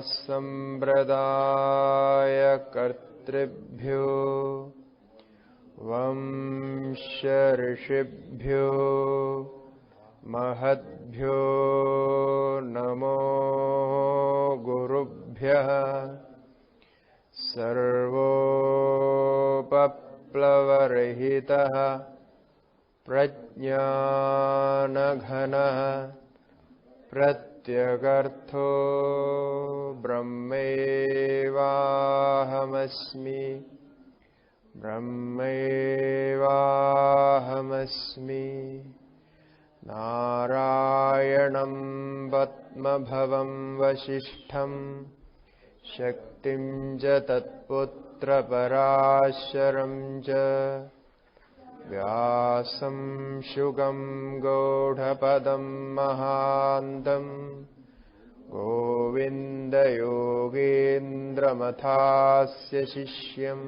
संप्रदायकर्तृभ्यो वंश ऋषिभ्यो महद्भ्यो नमो गुरुभ्यः। सर्वोपप्लवरहितः प्रज्ञानघनः प्रत्यगर्थो ब्रह्मैवाहमस्मि ब्रह्मैवाहमस्मि। नारायणं पद्मभवं वसिष्ठं शक्तिं च तत्पुत्रपराशरं च व्यासं शुगं गौडपदं महान्तं गोविन्दयोगीन्द्रमथास्य शिष्यं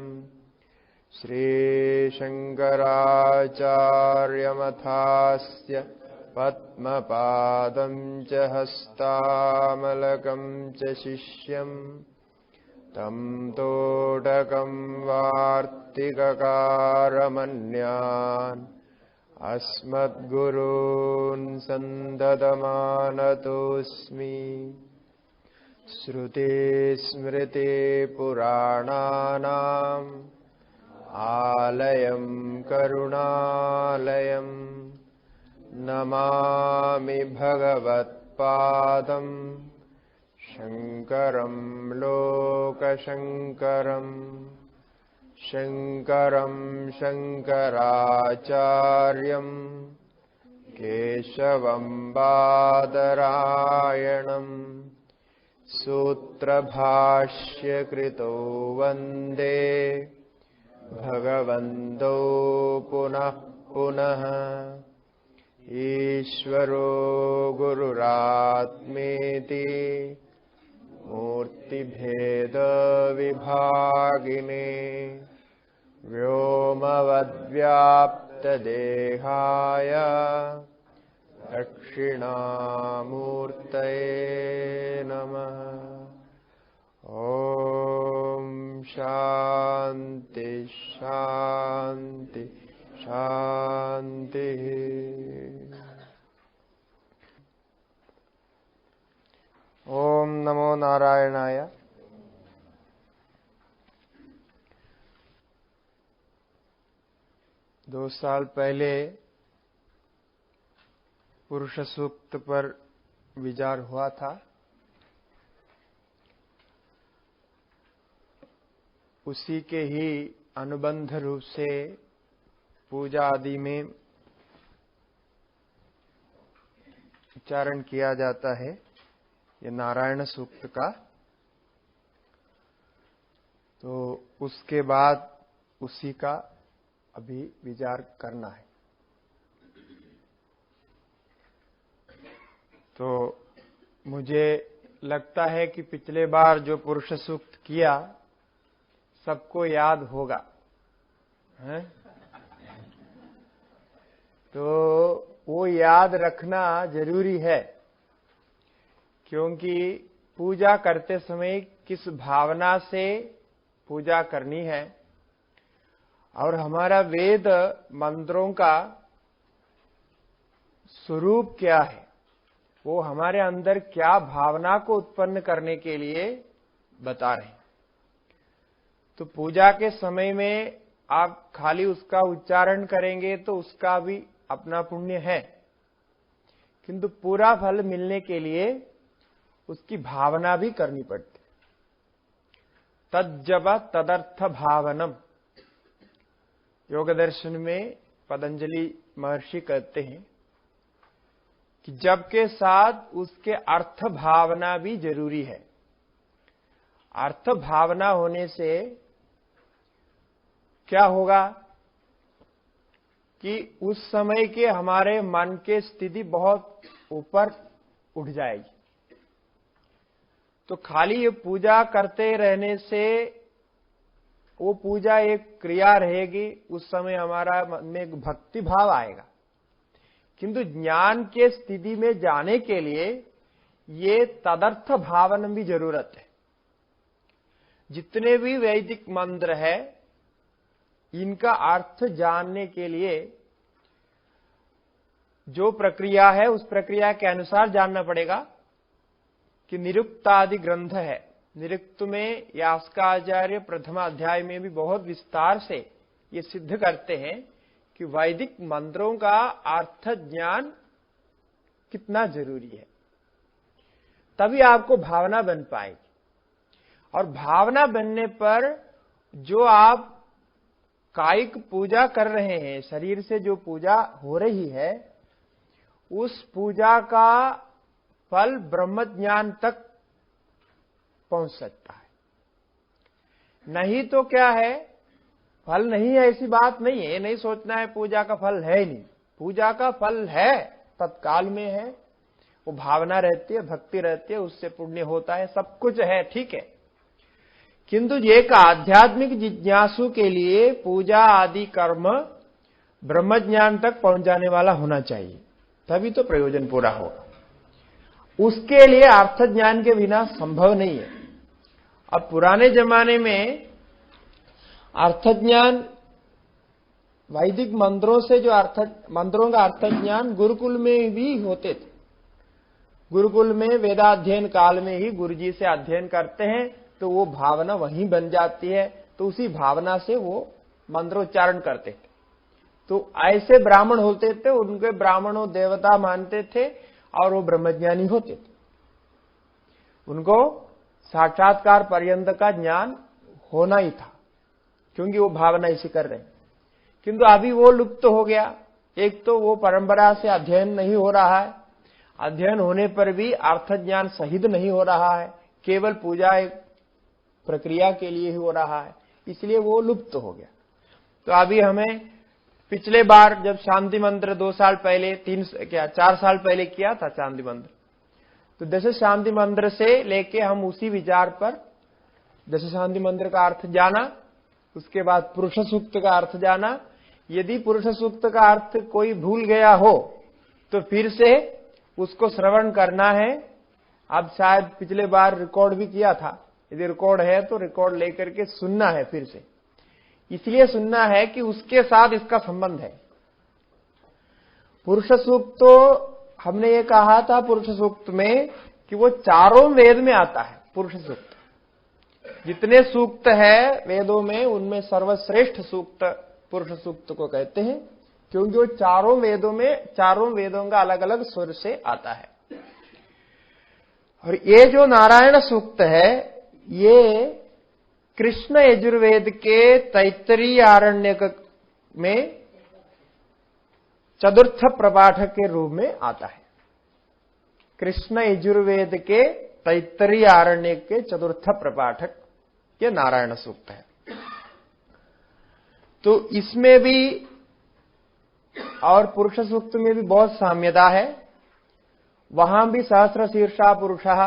श्रीशङ्कराचार्यमथास्य पद्मपादं च हस्तामलकं च शिष्यं तं तोटकं वार्तिककारमन्यान् अस्मद्गुरून् सन्दतमानतोऽस्मि। श्रुतिस्मृतिपुराणानाम् आलयं करुणालयं नमामि भगवत्पादं शङ्करं लोकशङ्करं शङ्करं शङ्कराचार्यं केशवं बादरायणं सूत्रभाष्यकृतो वन्दे भगवन्तौ पुनः पुनः। ईश्वरो गुरुरात्मेति मूर्तिभेदविभागिने व्योमवद्व्याप्तदेहाय दक्षिणामूर्तये नमः। ॐ शान्ति शान्ति शान्तिः। ओम नमो नारायणाय। दो साल पहले पुरुष सूक्त पर विचार हुआ था। उसी के ही अनुबंध रूप से पूजा आदि में उच्चारण किया जाता है ये नारायण सूक्त का। तो उसके बाद उसी का अभी विचार करना है। तो मुझे लगता है कि पिछले बार जो पुरुष सूक्त किया सबको याद होगा, है? तो वो याद रखना जरूरी है, क्योंकि पूजा करते समय किस भावना से पूजा करनी है और हमारा वेद मंत्रों का स्वरूप क्या है, वो हमारे अंदर क्या भावना को उत्पन्न करने के लिए बता रहे हैं। तो पूजा के समय में आप खाली उसका उच्चारण करेंगे तो उसका भी अपना पुण्य है, किंतु पूरा फल मिलने के लिए उसकी भावना भी करनी पड़ती। तज्जब तदर्थ भावनम योग दर्शन में पतंजलि महर्षि कहते हैं कि जब के साथ उसके अर्थ भावना भी जरूरी है। अर्थ भावना होने से क्या होगा कि उस समय के हमारे मन के स्थिति बहुत ऊपर उठ जाएगी। तो खाली ये पूजा करते रहने से वो पूजा एक क्रिया रहेगी, उस समय हमारा मन में एक भक्ति भाव आएगा, किंतु ज्ञान के स्थिति में जाने के लिए ये तदर्थ भावन भी जरूरत है। जितने भी वैदिक मंत्र है, इनका अर्थ जानने के लिए जो प्रक्रिया है, उस प्रक्रिया के अनुसार जानना पड़ेगा। कि निरुक्तादि ग्रंथ है, निरुक्त में यास्काचार्य प्रथम अध्याय में भी बहुत विस्तार से ये सिद्ध करते हैं कि वैदिक मंत्रों का अर्थ ज्ञान कितना जरूरी है, तभी आपको भावना बन पाएगी। और भावना बनने पर जो आप कायिक पूजा कर रहे हैं, शरीर से जो पूजा हो रही है, उस पूजा का फल ब्रह्म ज्ञान तक पहुंच सकता है। नहीं तो क्या है, फल नहीं है ऐसी बात नहीं है। नहीं सोचना है पूजा का फल है ही नहीं, पूजा का फल है, तत्काल में है। वो भावना रहती है, भक्ति रहती है, उससे पुण्य होता है, सब कुछ है, ठीक है। किंतु एक आध्यात्मिक जिज्ञासु के लिए पूजा आदि कर्म ब्रह्म ज्ञान तक पहुंचाने वाला होना चाहिए, तभी तो प्रयोजन पूरा होगा। उसके लिए अर्थ ज्ञान के बिना संभव नहीं है। अब पुराने जमाने में अर्थ ज्ञान, वैदिक मंत्रों से जो मंत्रों का अर्थ ज्ञान गुरुकुल में भी होते थे। गुरुकुल में वेदाध्ययन काल में ही गुरुजी से अध्ययन करते हैं, तो वो भावना वहीं बन जाती है, तो उसी भावना से वो मंत्रोच्चारण करते थे। तो ऐसे ब्राह्मण होते थे, उनके ब्राह्मणों देवता मानते थे और वो ब्रह्मज्ञानी होते थे। उनको साक्षात्कार पर्यंत का ज्ञान होना ही था, क्योंकि वो भावना इसी कर रहे हैं। किंतु अभी वो लुप्त हो गया। एक तो वो परंपरा से अध्ययन नहीं हो रहा है, अध्ययन होने पर भी अर्थ ज्ञान सहित नहीं हो रहा है, केवल पूजा एक प्रक्रिया के लिए ही हो रहा है, इसलिए वो लुप्त हो गया। तो अभी हमें पिछले बार जब शांति मंत्र 2 साल पहले 4 साल पहले किया था शांति मंत्र, तो दश शांति मंत्र से लेके हम उसी विचार पर दश शांति मंत्र का अर्थ जाना, उसके बाद पुरुष सूक्त का अर्थ जाना। यदि पुरुष सूक्त का अर्थ कोई भूल गया हो तो फिर से उसको श्रवण करना है। अब शायद पिछले बार रिकॉर्ड भी किया था, यदि रिकॉर्ड है तो रिकॉर्ड लेकर के सुनना है फिर से। इसलिए सुनना है कि उसके साथ इसका संबंध है। पुरुष सूक्त तो हमने ये कहा था पुरुष सूक्त में कि वो चारों वेद में आता है। पुरुष सूक्त जितने सूक्त है वेदों में, उनमें सर्वश्रेष्ठ सूक्त पुरुष सूक्त को कहते हैं, क्योंकि वो चारों वेदों का अलग अलग स्वर से आता है। और ये जो नारायण सूक्त है, ये कृष्ण यजुर्वेद के तैत्तरीय आरण्यक में चतुर्थ प्रपाठक के रूप में आता है। कृष्ण यजुर्वेद के तैत्तरीय आरण्यक के चतुर्थ प्रपाठक ये नारायण सूक्त है। तो इसमें भी और पुरुष सूक्त में भी बहुत साम्यता है। वहां भी सहस्र शीर्षा पुरुषः,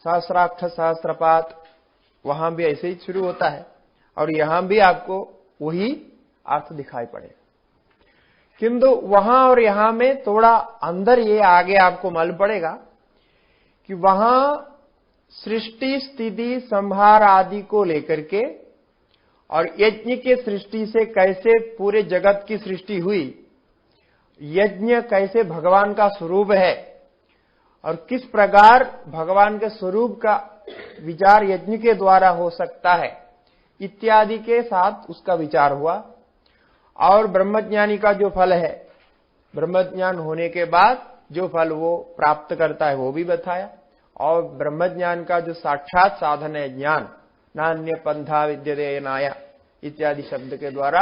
सहस्राक्ष सहस्रपात, वहां भी ऐसे ही शुरू होता है। और यहां भी आपको वही अर्थ दिखाई पड़ेगा, किंतु वहां और यहां में थोड़ा अंदर ये आगे आपको मालूम पड़ेगा कि वहां सृष्टि स्थिति संहार आदि को लेकर के और यज्ञ के सृष्टि से कैसे पूरे जगत की सृष्टि हुई, यज्ञ कैसे भगवान का स्वरूप है और किस प्रकार भगवान के स्वरूप का विचार यज्ञ के द्वारा हो सकता है, इत्यादि के साथ उसका विचार हुआ। और ब्रह्मज्ञानी का जो फल है, ब्रह्मज्ञान होने के बाद जो फल वो प्राप्त करता है वो भी बताया। और ब्रह्मज्ञान का जो साक्षात साधन है ज्ञान, नान्य पंथा विद्यते नाया इत्यादि शब्द के द्वारा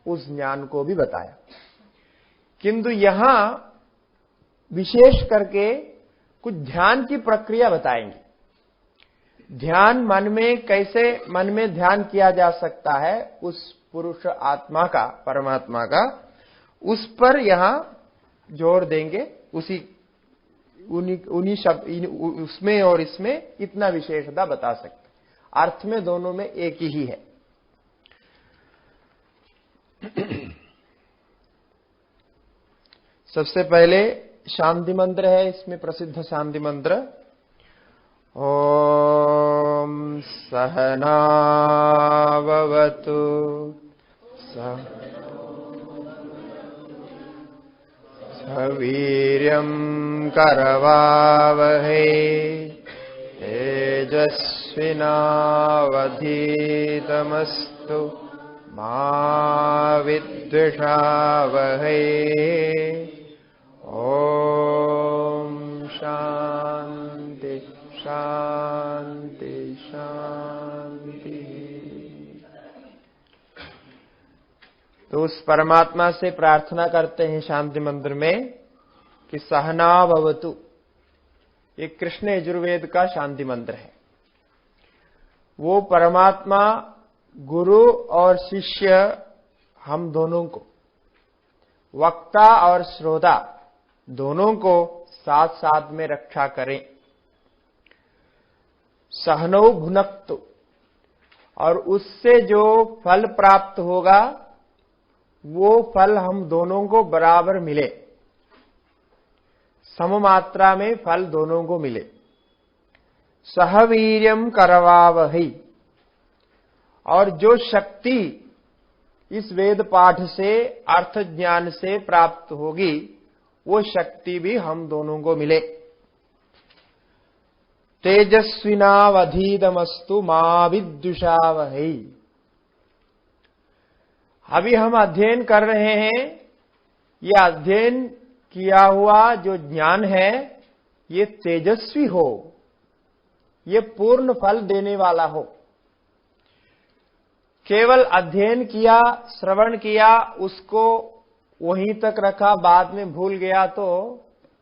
उस ज्ञान को भी बताया। किंतु यहां विशेष करके कुछ ध्यान की प्रक्रिया बताएंगे। ध्यान मन में कैसे, मन में ध्यान किया जा सकता है उस पुरुष आत्मा का, परमात्मा का, उस पर यहां जोर देंगे। उन्हीं शब्द, उसमें और इसमें इतना विशेषता बता सकते, अर्थ में दोनों में एक ही है। सबसे पहले शांति मंत्र है, इसमें प्रसिद्ध शांति मंत्र ओम सहना भवतु सवीर्यं करवावहै तेजस्विनावधीतमस्तु मा विद्विषावहै ओम शांति शांति शांति। तो उस परमात्मा से प्रार्थना करते हैं शांति मंत्र में कि सहना भवतु। ये कृष्ण यजुर्वेद का शांति मंत्र है। वो परमात्मा गुरु और शिष्य हम दोनों को, वक्ता और श्रोता दोनों को साथ साथ में रक्षा करें। सहनौ भुनक्तु, और उससे जो फल प्राप्त होगा वो फल हम दोनों को बराबर मिले, सममात्रा में फल दोनों को मिले। सहवीर्यम करवावहै, और जो शक्ति इस वेद पाठ से अर्थ ज्ञान से प्राप्त होगी वो शक्ति भी हम दोनों को मिले। तेजस्विनावधीतमस्तु मा विद्विषावहै। अभी हम अध्ययन कर रहे हैं, ये अध्ययन किया हुआ जो ज्ञान है ये तेजस्वी हो, ये पूर्ण फल देने वाला हो। केवल अध्ययन किया, श्रवण किया, उसको वहीं तक रखा, बाद में भूल गया तो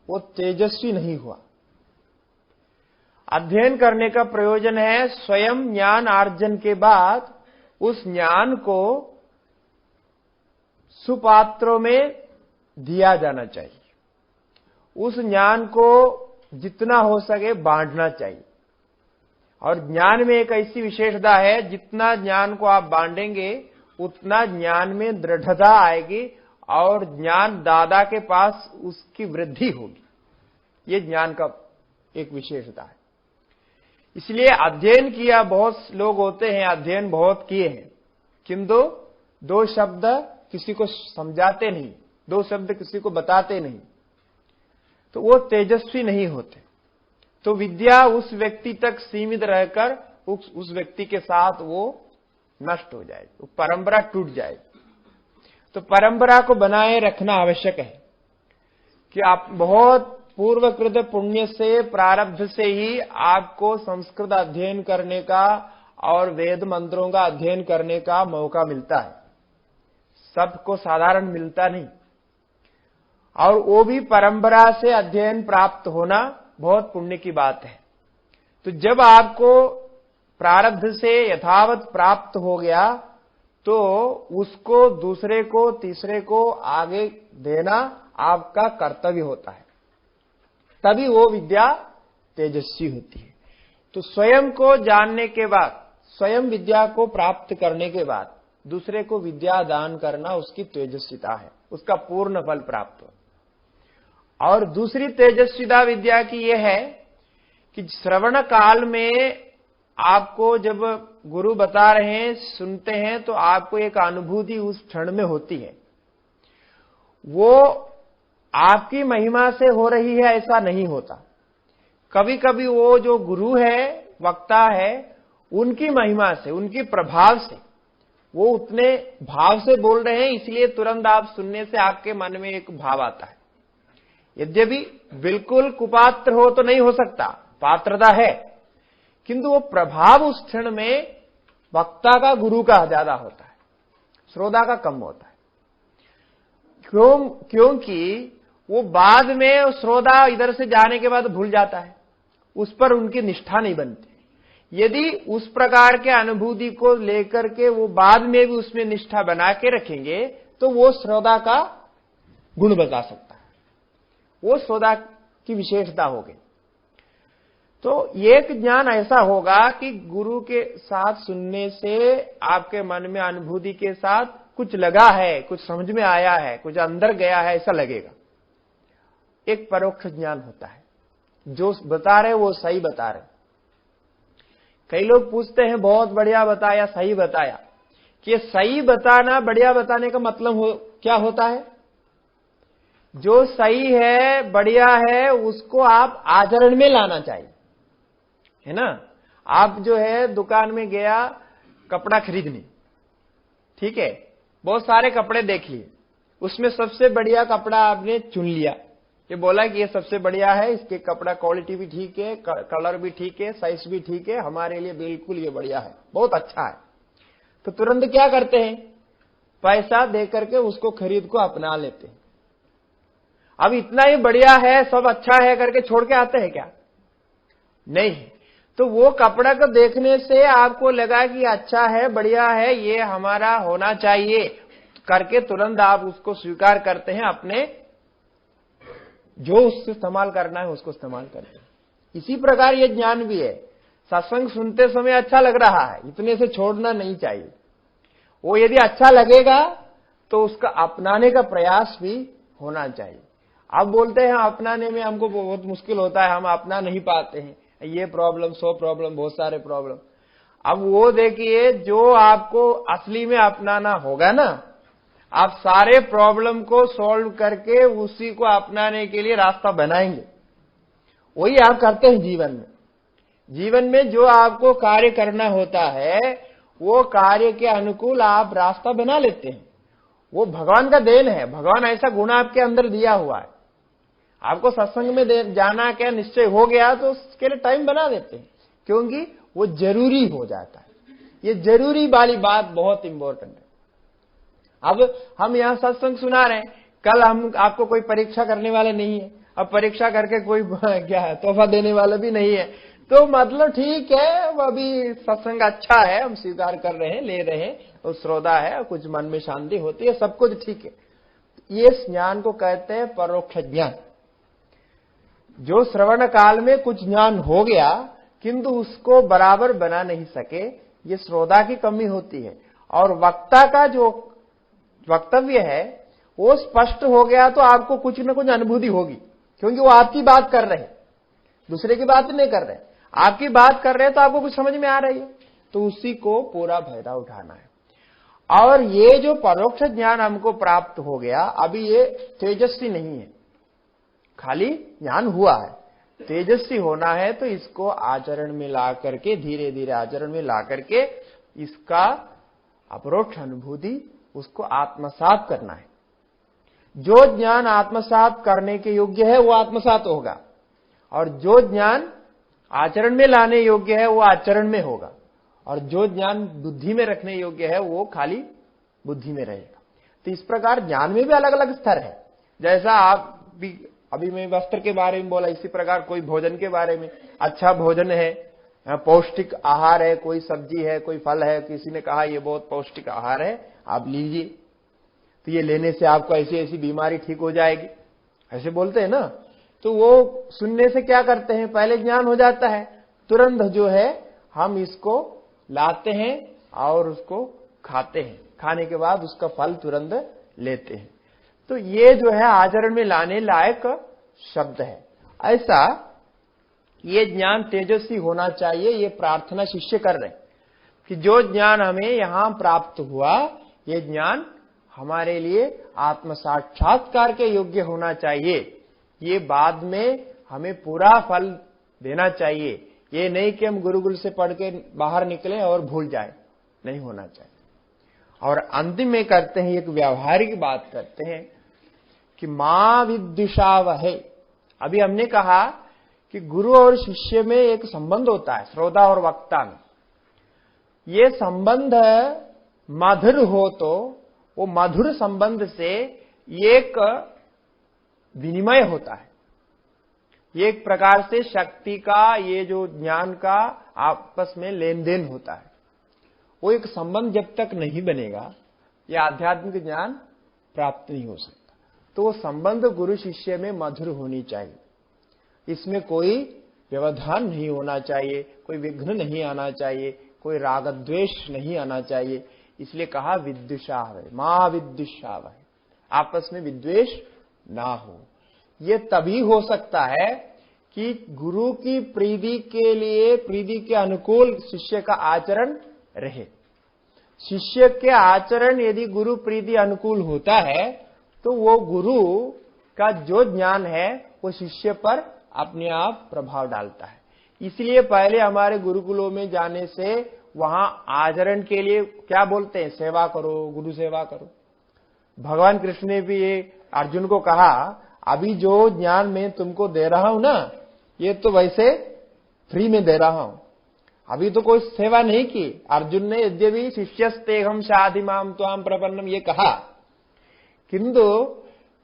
वो तेजस्वी नहीं हुआ। अध्ययन करने का प्रयोजन है स्वयं ज्ञान अर्जन के बाद उस ज्ञान को सुपात्रों में दिया जाना चाहिए, उस ज्ञान को जितना हो सके बांटना चाहिए। और ज्ञान में एक ऐसी विशेषता है, जितना ज्ञान को आप बांटेंगे उतना ज्ञान में दृढ़ता आएगी और ज्ञान दादा के पास उसकी वृद्धि होगी। ये ज्ञान का एक विशेषता है। इसलिए अध्ययन किया, बहुत लोग होते हैं अध्ययन बहुत किए हैं किंतु दो शब्द किसी को समझाते नहीं, दो शब्द किसी को बताते नहीं, तो वो तेजस्वी नहीं होते। तो विद्या उस व्यक्ति तक सीमित रहकर उस व्यक्ति के साथ वो नष्ट हो जाएगी, परंपरा टूट जाएगी। तो परंपरा को बनाए रखना आवश्यक है कि आप बहुत पूर्वकृत पुण्य से, प्रारब्ध से ही आपको संस्कृत अध्ययन करने का और वेद मंत्रों का अध्ययन करने का मौका मिलता है। सबको साधारण मिलता नहीं, और वो भी परंपरा से अध्ययन प्राप्त होना बहुत पुण्य की बात है। तो जब आपको प्रारब्ध से यथावत प्राप्त हो गया तो उसको दूसरे को, तीसरे को आगे देना आपका कर्तव्य होता है, तभी वो विद्या तेजस्वी होती है। तो स्वयं को जानने के बाद, स्वयं विद्या को प्राप्त करने के बाद दूसरे को विद्या दान करना उसकी तेजस्विता है, उसका पूर्ण फल प्राप्त हो। और दूसरी तेजस्विता विद्या की यह है कि श्रवण काल में आपको जब गुरु बता रहे हैं, सुनते हैं, तो आपको एक अनुभूति उस क्षण में होती है। वो आपकी महिमा से हो रही है ऐसा नहीं होता। कभी कभी वो जो गुरु है, वक्ता है, उनकी महिमा से, उनके प्रभाव से, वो उतने भाव से बोल रहे हैं, इसलिए तुरंत आप सुनने से आपके मन में एक भाव आता है। यद्यपि बिल्कुल कुपात्र हो तो नहीं हो सकता, पात्रता है, किंतु वो प्रभाव उस क्षण में वक्ता का, गुरु का ज्यादा होता है, श्रोता का कम होता है। क्योंकि वो बाद में श्रोता इधर से जाने के बाद भूल जाता है, उस पर उनकी निष्ठा नहीं बनती। यदि उस प्रकार के अनुभूति को लेकर के वो बाद में भी उसमें निष्ठा बना के रखेंगे तो वो श्रोता का गुण बता सकता है, वो श्रोता की विशेषता होगी। तो एक ज्ञान ऐसा होगा कि गुरु के साथ सुनने से आपके मन में अनुभूति के साथ कुछ लगा है, कुछ समझ में आया है, कुछ अंदर गया है, ऐसा लगेगा। एक परोक्ष ज्ञान होता है। जो बता रहे वो सही बता रहे। कई लोग पूछते हैं बहुत बढ़िया बताया, सही बताया, कि ये सही बताना, बढ़िया बताने का मतलब क्या होता है? जो सही है, बढ़िया है, उसको आप आचरण में लाना चाहिए, है ना। आप जो है दुकान में गया कपड़ा खरीदने, ठीक है, बहुत सारे कपड़े देख लिए, उसमें सबसे बढ़िया कपड़ा आपने चुन लिया, ये बोला कि ये सबसे बढ़िया है, इसके कपड़ा क्वालिटी भी ठीक है, कलर भी ठीक है, साइज भी ठीक है, हमारे लिए बिल्कुल ये बढ़िया है, बहुत अच्छा है। तो तुरंत क्या करते हैं? पैसा दे करके उसको खरीद को अपना लेते हैं। अब इतना ही बढ़िया है, सब अच्छा है करके छोड़ के आते हैं क्या? नहीं। तो वो कपड़ा को देखने से आपको लगा कि अच्छा है, बढ़िया है, ये हमारा होना चाहिए करके तुरंत आप उसको स्वीकार करते हैं, अपने जो उससे इस्तेमाल करना है उसको इस्तेमाल करते हैं। इसी प्रकार ये ज्ञान भी है। सत्संग सुनते समय अच्छा लग रहा है, इतने से छोड़ना नहीं चाहिए। वो यदि अच्छा लगेगा तो उसका अपनाने का प्रयास भी होना चाहिए। आप बोलते हैं अपनाने में हमको बहुत मुश्किल होता है, हम अपना नहीं पाते हैं, ये प्रॉब्लम, सो प्रॉब्लम, बहुत सारे प्रॉब्लम। अब वो देखिए, जो आपको असली में अपनाना होगा ना, आप सारे प्रॉब्लम को सॉल्व करके उसी को अपनाने के लिए रास्ता बनाएंगे। वही आप करते हैं जीवन में। जीवन में जो आपको कार्य करना होता है, वो कार्य के अनुकूल आप रास्ता बना लेते हैं। वो भगवान का देन है। भगवान ऐसा गुण आपके अंदर दिया हुआ है। आपको सत्संग में जाना क्या निश्चय हो गया तो उसके लिए टाइम बना देते हैं, क्योंकि वो जरूरी हो जाता है। ये जरूरी वाली बात बहुत इंपॉर्टेंट है। अब हम यहां सत्संग सुना रहे हैं, कल हम आपको कोई परीक्षा करने वाले नहीं है। अब परीक्षा करके कोई क्या है, तोहफा देने वाला भी नहीं है। तो मतलब ठीक है, वो अभी सत्संग अच्छा है, हम स्वीकार कर रहे हैं, ले रहे हैं, तो श्रोता है, कुछ मन में शांति होती है, सब कुछ ठीक है। ये ज्ञान को कहते हैं परोक्ष ज्ञान। जो श्रवण काल में कुछ ज्ञान हो गया किंतु उसको बराबर बना नहीं सके, ये श्रोता की कमी होती है। और वक्ता का जो वक्तव्य है वो स्पष्ट हो गया तो आपको कुछ न कुछ अनुभूति होगी, क्योंकि वो आपकी बात कर रहे हैं, दूसरे की बात नहीं कर रहे। आपकी बात कर रहे हैं तो आपको कुछ समझ में आ रही है, तो उसी को पूरा फायदा उठाना है। और ये जो परोक्ष ज्ञान हमको प्राप्त हो गया, अभी ये तेजस्वी नहीं है, खाली ज्ञान हुआ है। तेजस्वी होना है तो इसको आचरण में ला करके, धीरे धीरे आचरण में ला करके इसका अपरोक्ष अनुभूति उसको आत्मसात करना है। जो ज्ञान आत्मसात करने के योग्य है वो आत्मसात होगा, और जो ज्ञान आचरण में लाने योग्य है वो आचरण में होगा, और जो ज्ञान बुद्धि में रखने योग्य है वो खाली बुद्धि में रहेगा। तो इस प्रकार ज्ञान में भी अलग अलग स्तर है। जैसा आप भी अभी मैं वस्त्र के बारे में बोला, इसी प्रकार कोई भोजन के बारे में, अच्छा भोजन है, पौष्टिक आहार है, कोई सब्जी है, कोई फल है, किसी ने कहा ये बहुत पौष्टिक आहार है, आप लीजिए, तो ये लेने से आपको ऐसी ऐसी बीमारी ठीक हो जाएगी, ऐसे बोलते हैं ना। तो वो सुनने से क्या करते हैं, पहले ज्ञान हो जाता है, तुरंत जो है हम इसको लाते हैं और उसको खाते हैं, खाने के बाद उसका फल तुरंत लेते हैं। तो ये जो है आचरण में लाने लायक शब्द है। ऐसा ये ज्ञान तेजस्वी होना चाहिए। ये प्रार्थना शिष्य कर रहे हैं कि जो ज्ञान हमें यहां प्राप्त हुआ, ये ज्ञान हमारे लिए आत्म साक्षात्कार के योग्य होना चाहिए। ये बाद में हमें पूरा फल देना चाहिए। ये नहीं कि हम गुरुकुल से पढ़ के बाहर निकले और भूल जाए, नहीं होना चाहिए। और अंतिम में करते हैं, एक व्यावहारिक बात करते हैं कि मां विद्विषावहै। अभी हमने कहा कि गुरु और शिष्य में एक संबंध होता है, श्रोता और वक्ता में। ये संबंध मधुर हो तो वो मधुर संबंध से एक विनिमय होता है, ये एक प्रकार से शक्ति का, ये जो ज्ञान का आपस में लेन देन होता है। वो एक संबंध जब तक नहीं बनेगा, ये आध्यात्मिक ज्ञान प्राप्त नहीं हो सकता। तो वो संबंध गुरु शिष्य में मधुर होनी चाहिए, इसमें कोई व्यवधान नहीं होना चाहिए, कोई विघ्न नहीं आना चाहिए, कोई राग द्वेष नहीं आना चाहिए। इसलिए कहा विद्विषावहै, मां विद्विषावहै, आपस में विद्वेष ना हो। ये तभी हो सकता है कि गुरु की प्रीति के लिए, प्रीति के अनुकूल शिष्य का आचरण रहे। शिष्य के आचरण यदि गुरु प्रीति अनुकूल होता है तो वो गुरु का जो ज्ञान है वो शिष्य पर अपने आप प्रभाव डालता है। इसलिए पहले हमारे गुरुकुलों में जाने से वहां आचरण के लिए क्या बोलते हैं, सेवा करो, गुरु सेवा करो। भगवान कृष्ण ने भी ये अर्जुन को कहा, अभी जो ज्ञान मैं तुमको दे रहा हूं ना, ये तो वैसे फ्री में दे रहा हूं, अभी तो कोई सेवा नहीं की। अर्जुन ने यद्यपि शिष्यस्तेहम शाधिमाम त्वाम प्रपन्नम ये कहा, किंतु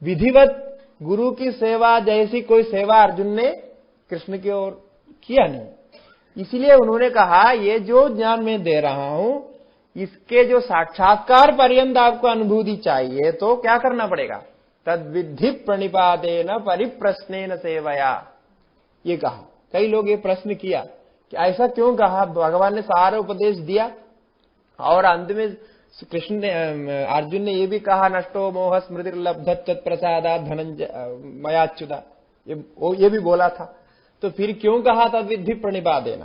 विधिवत गुरु की सेवा जैसी कोई सेवा अर्जुन ने कृष्ण की ओर किया नहीं। इसलिए उन्होंने कहा, ये जो ज्ञान मैं दे रहा हूं इसके जो साक्षात्कार पर्यंत आपको अनुभूति चाहिए तो क्या करना पड़ेगा, तद्विधि प्रणिपातेन परिप्रश्नेन सेवया, ये कहा। कई लोग ये प्रश्न किया कि ऐसा क्यों कहा, भगवान ने सारा उपदेश दिया और अंत में कृष्ण ने, अर्जुन ने ये भी कहा, नष्टो मोह स्मृतिर्लब्धत तत्प्रसादात् धनंजय मयाच्युता, ये भी बोला था, तो फिर क्यों कहा तद्विधि प्रणिपातेन।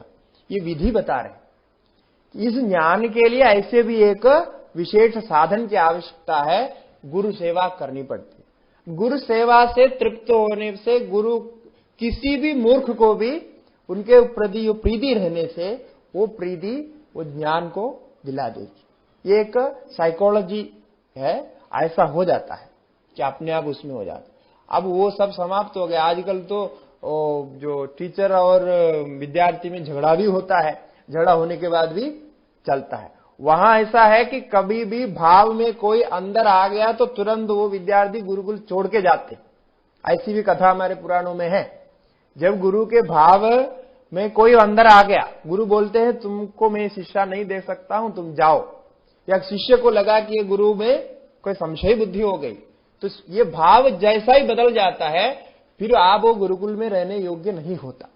ये विधि बता रहे, इस ज्ञान के लिए ऐसे भी एक विशेष साधन की आवश्यकता है, गुरु सेवा करनी पड़ती है। गुरु सेवा से तृप्त होने से गुरु किसी भी मूर्ख को भी उनके प्रति प्रीति रहने से वो प्रीति वो ज्ञान को दिला देगी। ये एक साइकोलॉजी है, ऐसा हो जाता है कि अपने आप उसमें हो जाता है। अब वो सब समाप्त हो गया। आजकल तो जो टीचर और विद्यार्थी में झगड़ा भी होता है, झगड़ा होने के बाद भी चलता है। वहां ऐसा है कि कभी भी भाव में कोई अंदर आ गया तो तुरंत वो विद्यार्थी गुरुकुल छोड़ के जाते। ऐसी भी कथा हमारे पुराणों में है। जब गुरु के भाव में कोई अंदर आ गया, गुरु बोलते हैं तुमको मैं शिक्षा नहीं दे सकता हूं, तुम जाओ। या शिष्य को लगा कि ये गुरु में कोई संशय बुद्धि हो गई, तो ये भाव जैसा ही बदल जाता है, फिर आप वो गुरुकुल में रहने योग्य नहीं होता,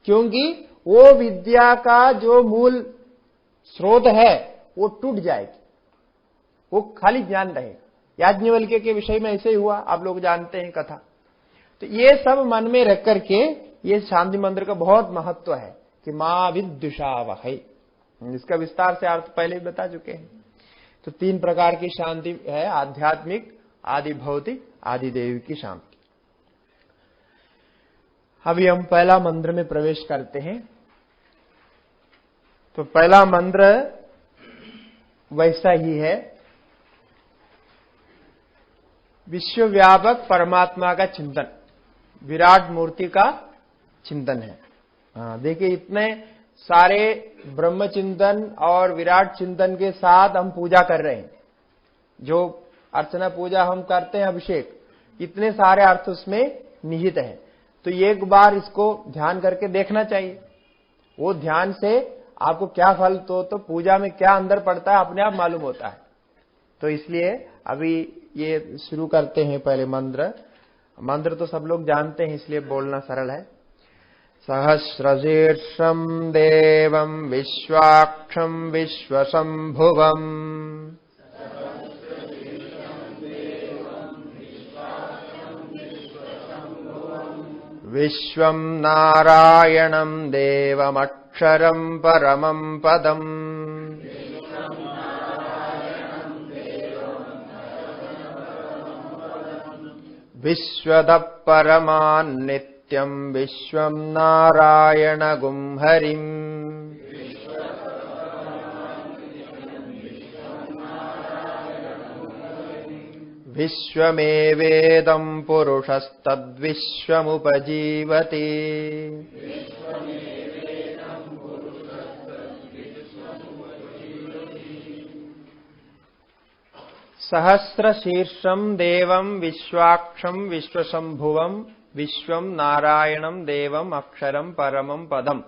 क्योंकि वो विद्या का जो मूल स्रोत है वो टूट जाएगी, वो खाली ज्ञान रहेगा। याज्ञवल्क्य के विषय में ऐसे ही हुआ, आप लोग जानते हैं कथा। तो ये सब मन में रख करके ये शांति मंत्र का बहुत महत्व है कि मां विद्विषावहै, इसका विस्तार से अर्थ पहले भी बता चुके हैं। तो 3 प्रकार की शांति है, आध्यात्मिक, आदि भौतिक, आदि दैविक की शांति। अभी हम पहला मंत्र में प्रवेश करते हैं। तो पहला मंत्र वैसा ही है, विश्वव्यापक परमात्मा का चिंतन, विराट मूर्ति का चिंतन है। देखिए, इतने सारे ब्रह्म चिंतन और विराट चिंतन के साथ हम पूजा कर रहे हैं। जो अर्चना पूजा हम करते हैं, अभिषेक, इतने सारे अर्थ उसमें निहित है। तो एक बार इसको ध्यान करके देखना चाहिए। वो ध्यान से आपको क्या फल तो पूजा में क्या अंदर पड़ता है अपने आप मालूम होता है। तो इसलिए अभी ये शुरू करते हैं पहले मंत्र तो सब लोग जानते हैं, इसलिए बोलना सरल है। सहस्रशीर्षं देवं विश्वाक्षं विश्वशंभुवम् विश्वं नारायणं देवमक्षरं परमं पदम् विश्वतः परमान्नित्यं विश्वं नारायणगुं हरिम् विश्वमेवेदं पुरुषस्तद्विश्वमुपजीवति सहस्रशीर्षं देवं विश्वाक्षं विश्वशंभुवं विश्वं नारायणं देवम अक्षरम परमं पदम,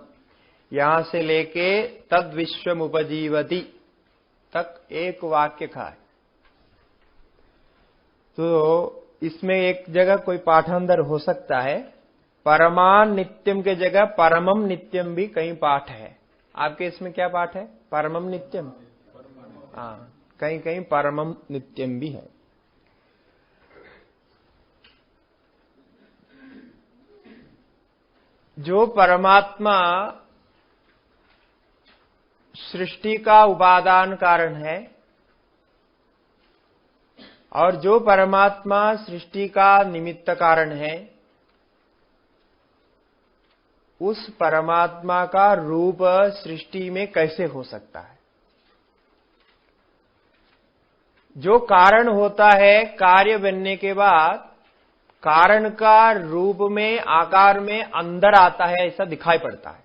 यहां से लेके तद्विश्वमुपजीवति तक एक वाक्य का है। तो इसमें एक जगह कोई पाठांतर हो सकता है, परमान नित्यम के जगह परमम नित्यम भी कहीं पाठ है। आपके इसमें क्या पाठ है? परमम नित्यम। हाँ, कहीं कहीं परमम नित्यम भी है। जो परमात्मा सृष्टि का उपादान कारण है और जो परमात्मा सृष्टि का निमित्त कारण है, उस परमात्मा का रूप सृष्टि में कैसे हो सकता है? जो कारण होता है, कार्य बनने के बाद कारण का रूप में, आकार में अंदर आता है, ऐसा दिखाई पड़ता है।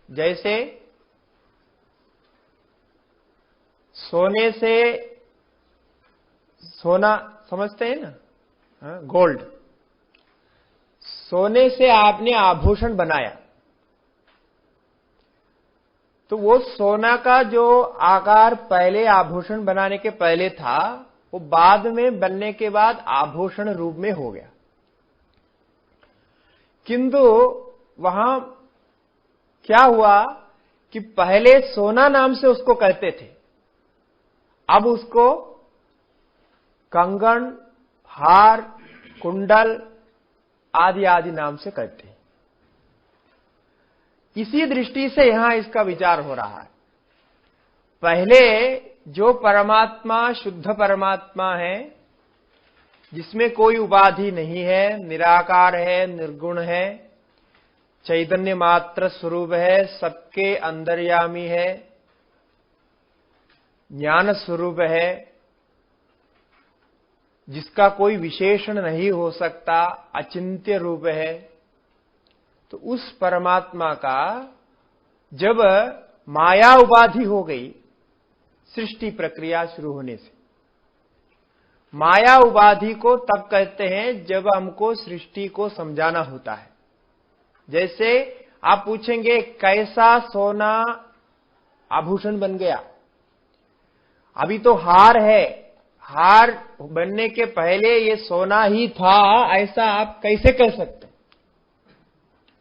जैसे सोने से, सोना समझते हैं ना, गोल्ड। सोने से आपने आभूषण बनाया, तो वो सोना का जो आकार पहले आभूषण बनाने के पहले था, वो बाद में बनने के बाद आभूषण रूप में हो गया। किंतु वहां क्या हुआ कि पहले सोना नाम से उसको कहते थे, अब उसको कंगन, हार, कुंडल आदि आदि नाम से कहते हैं। इसी दृष्टि से यहां इसका विचार हो रहा है। पहले जो परमात्मा शुद्ध परमात्मा है, जिसमें कोई उपाधि नहीं है, निराकार है, निर्गुण है, चैतन्य मात्र स्वरूप है, सबके अंतर्यामी है, ज्ञान स्वरूप है, जिसका कोई विशेषण नहीं हो सकता, अचिंत्य रूप है, तो उस परमात्मा का जब माया उपाधि हो गई सृष्टि प्रक्रिया शुरू होने से, माया उपाधि को तब कहते हैं जब हमको सृष्टि को समझाना होता है। जैसे आप पूछेंगे कैसा सोना आभूषण बन गया? अभी तो हार है, हार बनने के पहले ये सोना ही था, ऐसा आप कैसे कह सकते?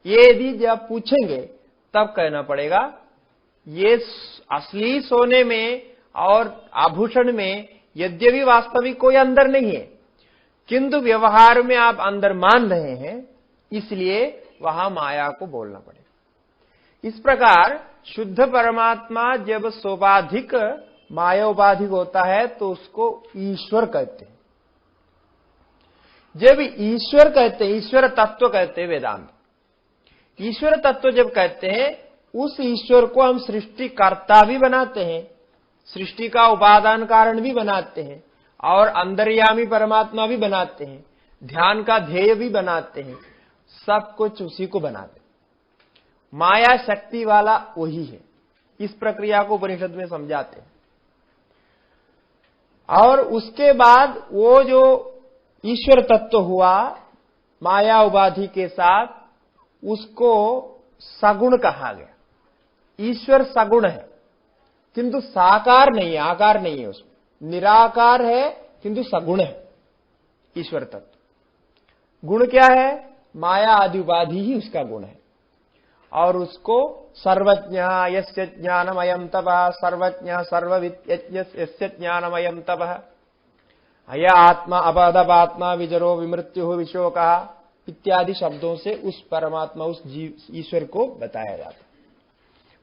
ये यदि जब पूछेंगे तब कहना पड़ेगा ये असली सोने में और आभूषण में यद्यपि वास्तविक कोई अंदर नहीं है, किंतु व्यवहार में आप अंदर मान रहे हैं, इसलिए वहां माया को बोलना पड़ेगा। इस प्रकार शुद्ध परमात्मा जब सोपाधिक मायोपाधिक होता है तो उसको ईश्वर कहते हैं। जब ईश्वर कहते हैं, ईश्वर तत्व कहते हैं वेदांत, ईश्वर तत्व जब कहते हैं, उस ईश्वर को हम सृष्टिकर्ता भी बनाते हैं, सृष्टि का उपादान कारण भी बनाते हैं, और अंतर्यामी परमात्मा भी बनाते हैं, ध्यान का ध्येय भी बनाते हैं, सब कुछ उसी को बनाते हैं। माया शक्ति वाला वही है। इस प्रक्रिया को उपनिषद में समझाते हैं। और उसके बाद वो जो ईश्वर तत्व हुआ माया उपाधि के साथ, उसको सगुण कहा गया। ईश्वर सगुण है किंतु साकार नहीं है, आकार नहीं है, उसमें निराकार है किंतु सगुण है ईश्वर तत्व। गुण क्या है? माया आदि उपाधि ही उसका गुण है। और उसको सर्वज्ञ यस्य ज्ञानमयं तपः, सर्वज्ञ सर्वविद् यस्य ज्ञानमयं तपः, अय आत्मा अपदपात्मा विजरो विमृत्युः विशोकः इत्यादि शब्दों से उस परमात्मा, उस जीव ईश्वर को बताया जाता है।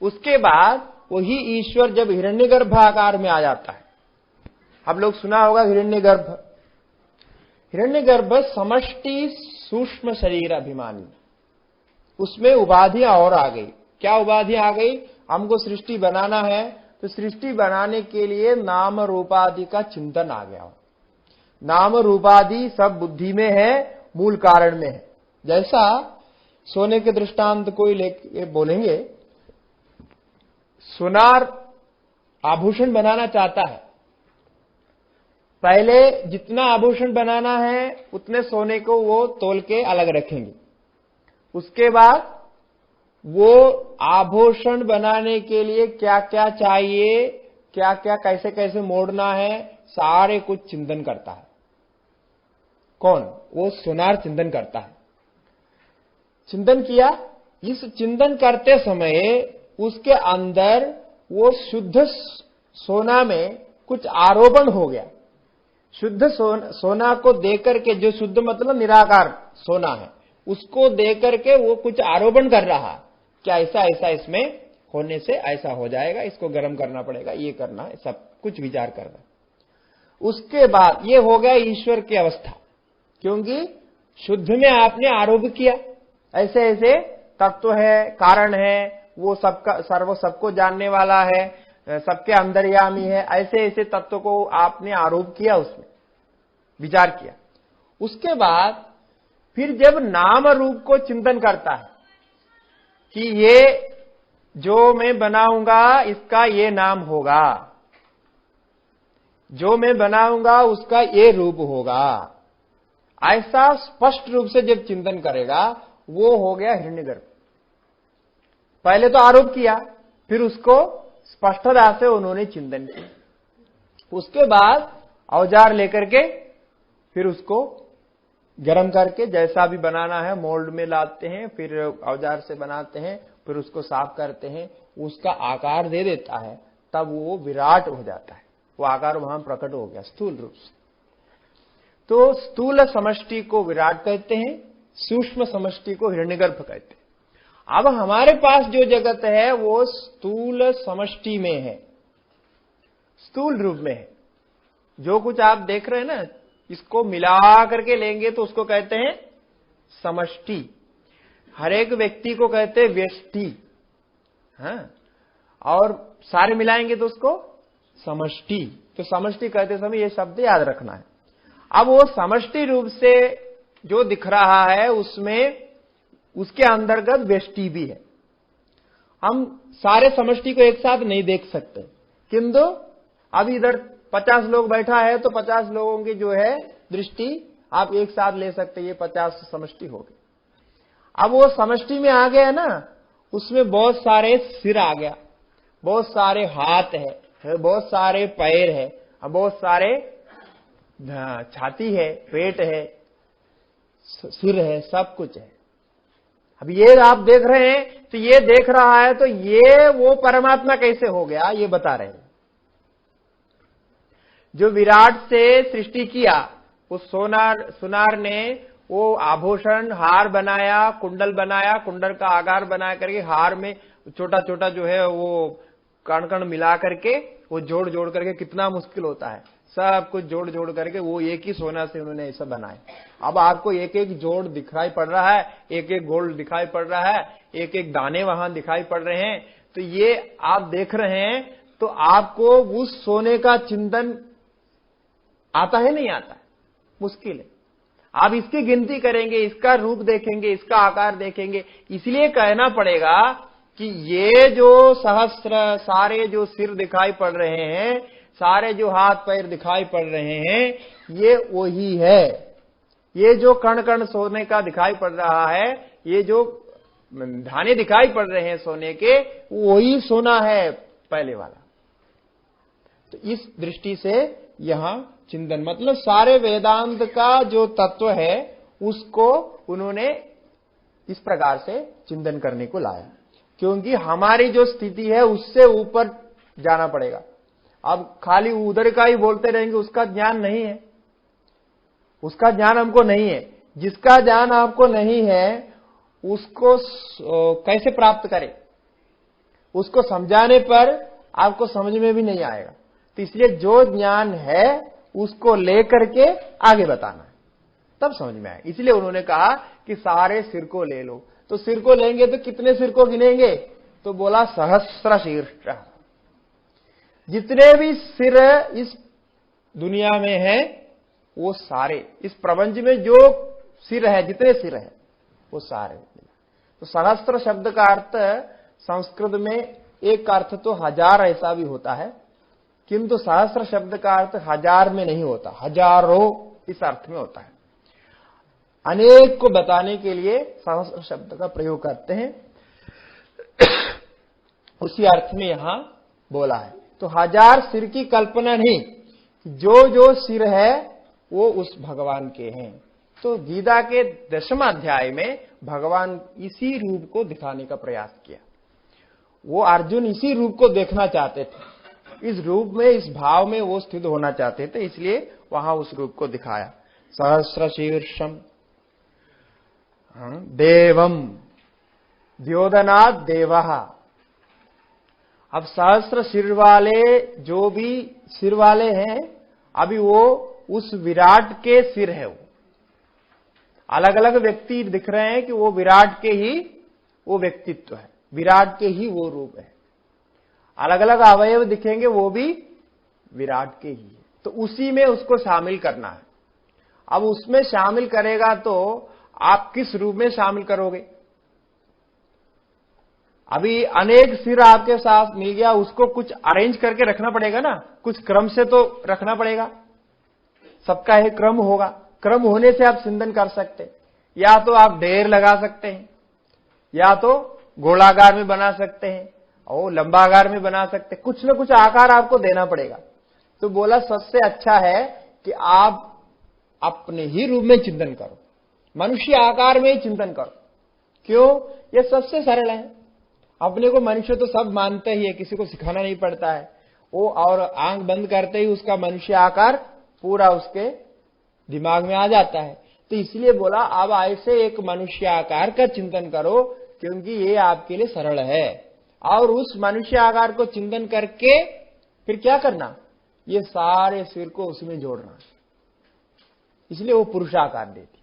उसके बाद वही ईश्वर जब हिरण्यगर्भ आकार में आ जाता है, आप लोग सुना होगा हिरण्यगर्भ। हिरण्यगर्भ समष्टि सूक्ष्म शरीर अभिमानी, उसमें उपाधियां और आ गई। क्या उपाधियां आ गई? हमको सृष्टि बनाना है, तो सृष्टि बनाने के लिए नाम रूपादि का चिंतन आ गया। नाम रूपादि सब बुद्धि में है, मूल कारण में है। जैसा सोने के दृष्टांत कोई लेके बोलेंगे, सुनार आभूषण बनाना चाहता है, पहले जितना आभूषण बनाना है उतने सोने को वो तोल के अलग रखेंगे। उसके बाद वो आभूषण बनाने के लिए क्या क्या चाहिए, क्या क्या कैसे कैसे मोड़ना है, सारे कुछ चिंतन करता है। कौन? वो सुनार चिंतन करता है। चिंतन किया, इस चिंतन करते समय उसके अंदर वो शुद्ध सोना में कुछ आरोपण हो गया। शुद्ध सोना को देकर के, जो शुद्ध मतलब निराकार सोना है, उसको देकर के वो कुछ आरोपण कर रहा, क्या ऐसा ऐसा इसमें होने से ऐसा हो जाएगा, इसको गर्म करना पड़ेगा, ये करना है, सब कुछ विचार कर रहा। उसके बाद ये हो गया ईश्वर की अवस्था, क्योंकि शुद्ध में आपने आरोप किया, ऐसे ऐसे तत्व है, कारण है, वो सबका सर्व सबको जानने वाला है, सबके अंतर्यामी है, ऐसे ऐसे तत्व को आपने आरोप किया, उसमें विचार किया। उसके बाद फिर जब नाम रूप को चिंतन करता है कि ये जो मैं बनाऊंगा इसका ये नाम होगा, जो मैं बनाऊंगा उसका ये रूप होगा, ऐसा स्पष्ट रूप से जब चिंतन करेगा, वो हो गया हिरण्यगर्भ। पहले तो आरोप किया, फिर उसको स्पष्टता से उन्होंने चिंतन किया। उसके बाद औजार लेकर के फिर उसको गर्म करके जैसा भी बनाना है मोल्ड में लाते हैं, फिर औजार से बनाते हैं, फिर उसको साफ करते हैं, उसका आकार दे देता है, तब वो विराट हो जाता है, वो आकार वहां प्रकट हो गया स्थूल रूप से। तो स्थूल समष्टि को विराट कहते हैं, सूक्ष्म समष्टि को हिरण्यगर्भ कहते हैं। अब हमारे पास जो जगत है वो स्थूल समष्टि में है, स्थूल रूप में है। जो कुछ आप देख रहे हैं ना, इसको मिला करके लेंगे तो उसको कहते हैं समष्टि। हर एक व्यक्ति को कहते हैं व्यष्टि, हाँ, और सारे मिलाएंगे तो उसको समष्टि। तो समष्टि कहते समय ये शब्द याद रखना है। अब वो समष्टि रूप से जो दिख रहा है उसमें उसके अंतर्गत व्यष्टि भी है। हम सारे समष्टि को एक साथ नहीं देख सकते, किंतु अब इधर 50 लोग बैठा है तो 50 लोगों की जो है दृष्टि आप एक साथ ले सकते, ये 50 समष्टि हो गई। अब वो समष्टि में आ गया ना, उसमें बहुत सारे सिर आ गया, बहुत सारे हाथ है, बहुत सारे पैर है, बहुत सारे छाती है, पेट है, सिर है, सब कुछ है। अब ये आप देख रहे हैं तो ये देख रहा है, तो ये वो परमात्मा कैसे हो गया ये बता रहे हैं। जो विराट से सृष्टि किया, उस सुनार ने वो आभूषण हार बनाया, कुंडल बनाया, कुंडल का आकार बना करके हार में छोटा छोटा जो है वो कण कण मिला करके वो जोड़ जोड़ करके, कितना मुश्किल होता है, सब कुछ जोड़ जोड़ करके वो एक ही सोना से उन्होंने ऐसा बनाया। अब आपको एक एक जोड़ दिखाई पड़ रहा है, एक एक गोल्ड दिखाई पड़ रहा है, एक एक दाने वहां दिखाई पड़ रहे हैं, तो ये आप देख रहे हैं तो आपको उस सोने का चिंतन आता है, नहीं आता है, मुश्किल है। आप इसकी गिनती करेंगे, इसका रूप देखेंगे, इसका आकार देखेंगे, इसलिए कहना पड़ेगा कि ये जो सहस्त्र सारे जो सिर दिखाई पड़ रहे हैं, सारे जो हाथ पैर दिखाई पड़ रहे हैं, ये वही है। ये जो कण कण सोने का दिखाई पड़ रहा है, ये जो धाने दिखाई पड़ रहे हैं सोने के, वही सोना है पहले वाला। तो इस दृष्टि से यहां चिंतन, मतलब सारे वेदांत का जो तत्व है उसको उन्होंने इस प्रकार से चिंतन करने को लाया, क्योंकि हमारी जो स्थिति है उससे ऊपर जाना पड़ेगा। अब खाली उधर का ही बोलते रहेंगे, उसका ज्ञान नहीं है, उसका ज्ञान हमको नहीं है। जिसका ज्ञान आपको नहीं है उसको कैसे प्राप्त करें, उसको समझाने पर आपको समझ में भी नहीं आएगा। तो इसलिए जो ज्ञान है उसको लेकर के आगे बताना है, तब समझ में आएगा। इसलिए उन्होंने कहा कि सारे सिर को ले लो। तो सिर को लेंगे तो कितने सिर को गिनेंगे, तो बोला सहस्र शीर्ष। जितने भी सिर इस दुनिया में है वो सारे, इस प्रपंच में जो सिर है, जितने सिर है वो सारे। तो सहस्त्र शब्द का अर्थ संस्कृत में एक अर्थ तो 1000 ऐसा भी होता है, किंतु सहस्त्र शब्द का अर्थ 1000 में नहीं होता, हजारों इस अर्थ में होता है। अनेक को बताने के लिए सहस्त्र शब्द का प्रयोग करते हैं, उसी अर्थ में यहां बोला है। तो 1000 सिर की कल्पना नहीं, जो जो सिर है वो उस भगवान के हैं। तो गीता के 10वें अध्याय में भगवान इसी रूप को दिखाने का प्रयास किया। वो अर्जुन इसी रूप को देखना चाहते थे, इस रूप में, इस भाव में वो स्थित होना चाहते थे, इसलिए वहां उस रूप को दिखाया। सहस्र शीर्षम देवम, द्योदनात् देवः। अब सहस्त्र सिर वाले जो भी सिर वाले हैं, अभी वो उस विराट के सिर है। वो अलग अलग व्यक्ति दिख रहे हैं कि वो विराट के ही वो व्यक्तित्व है, विराट के ही वो रूप है। अलग अलग अवयव दिखेंगे, वो भी विराट के ही है। तो उसी में उसको शामिल करना है। अब उसमें शामिल करेगा तो आप किस रूप में शामिल करोगे? अभी अनेक सिर आपके साथ मिल गया, उसको कुछ अरेंज करके रखना पड़ेगा ना, कुछ क्रम से तो रखना पड़ेगा। सबका एक क्रम होगा, क्रम होने से आप चिंतन कर सकते हैं। या तो आप ढेर लगा सकते हैं, या तो गोलाकार में बना सकते हैं और लंबाकार में बना सकते हैं। कुछ न कुछ आकार आपको देना पड़ेगा। तो बोला सबसे अच्छा है कि आप अपने ही रूप में चिंतन करो, मनुष्य आकार में ही चिंतन करो। क्यों? यह सबसे सरल है। अपने को मनुष्य तो सब मानते ही है, किसी को सिखाना नहीं पड़ता है। वो और आंख बंद करते ही उसका मनुष्य आकार पूरा उसके दिमाग में आ जाता है। तो इसलिए बोला अब ऐसे एक मनुष्य आकार का चिंतन करो, क्योंकि ये आपके लिए सरल है। और उस मनुष्य आकार को चिंतन करके फिर क्या करना? ये सारे सिर को उसमें जोड़ना। इसलिए वो पुरुषाकार देती।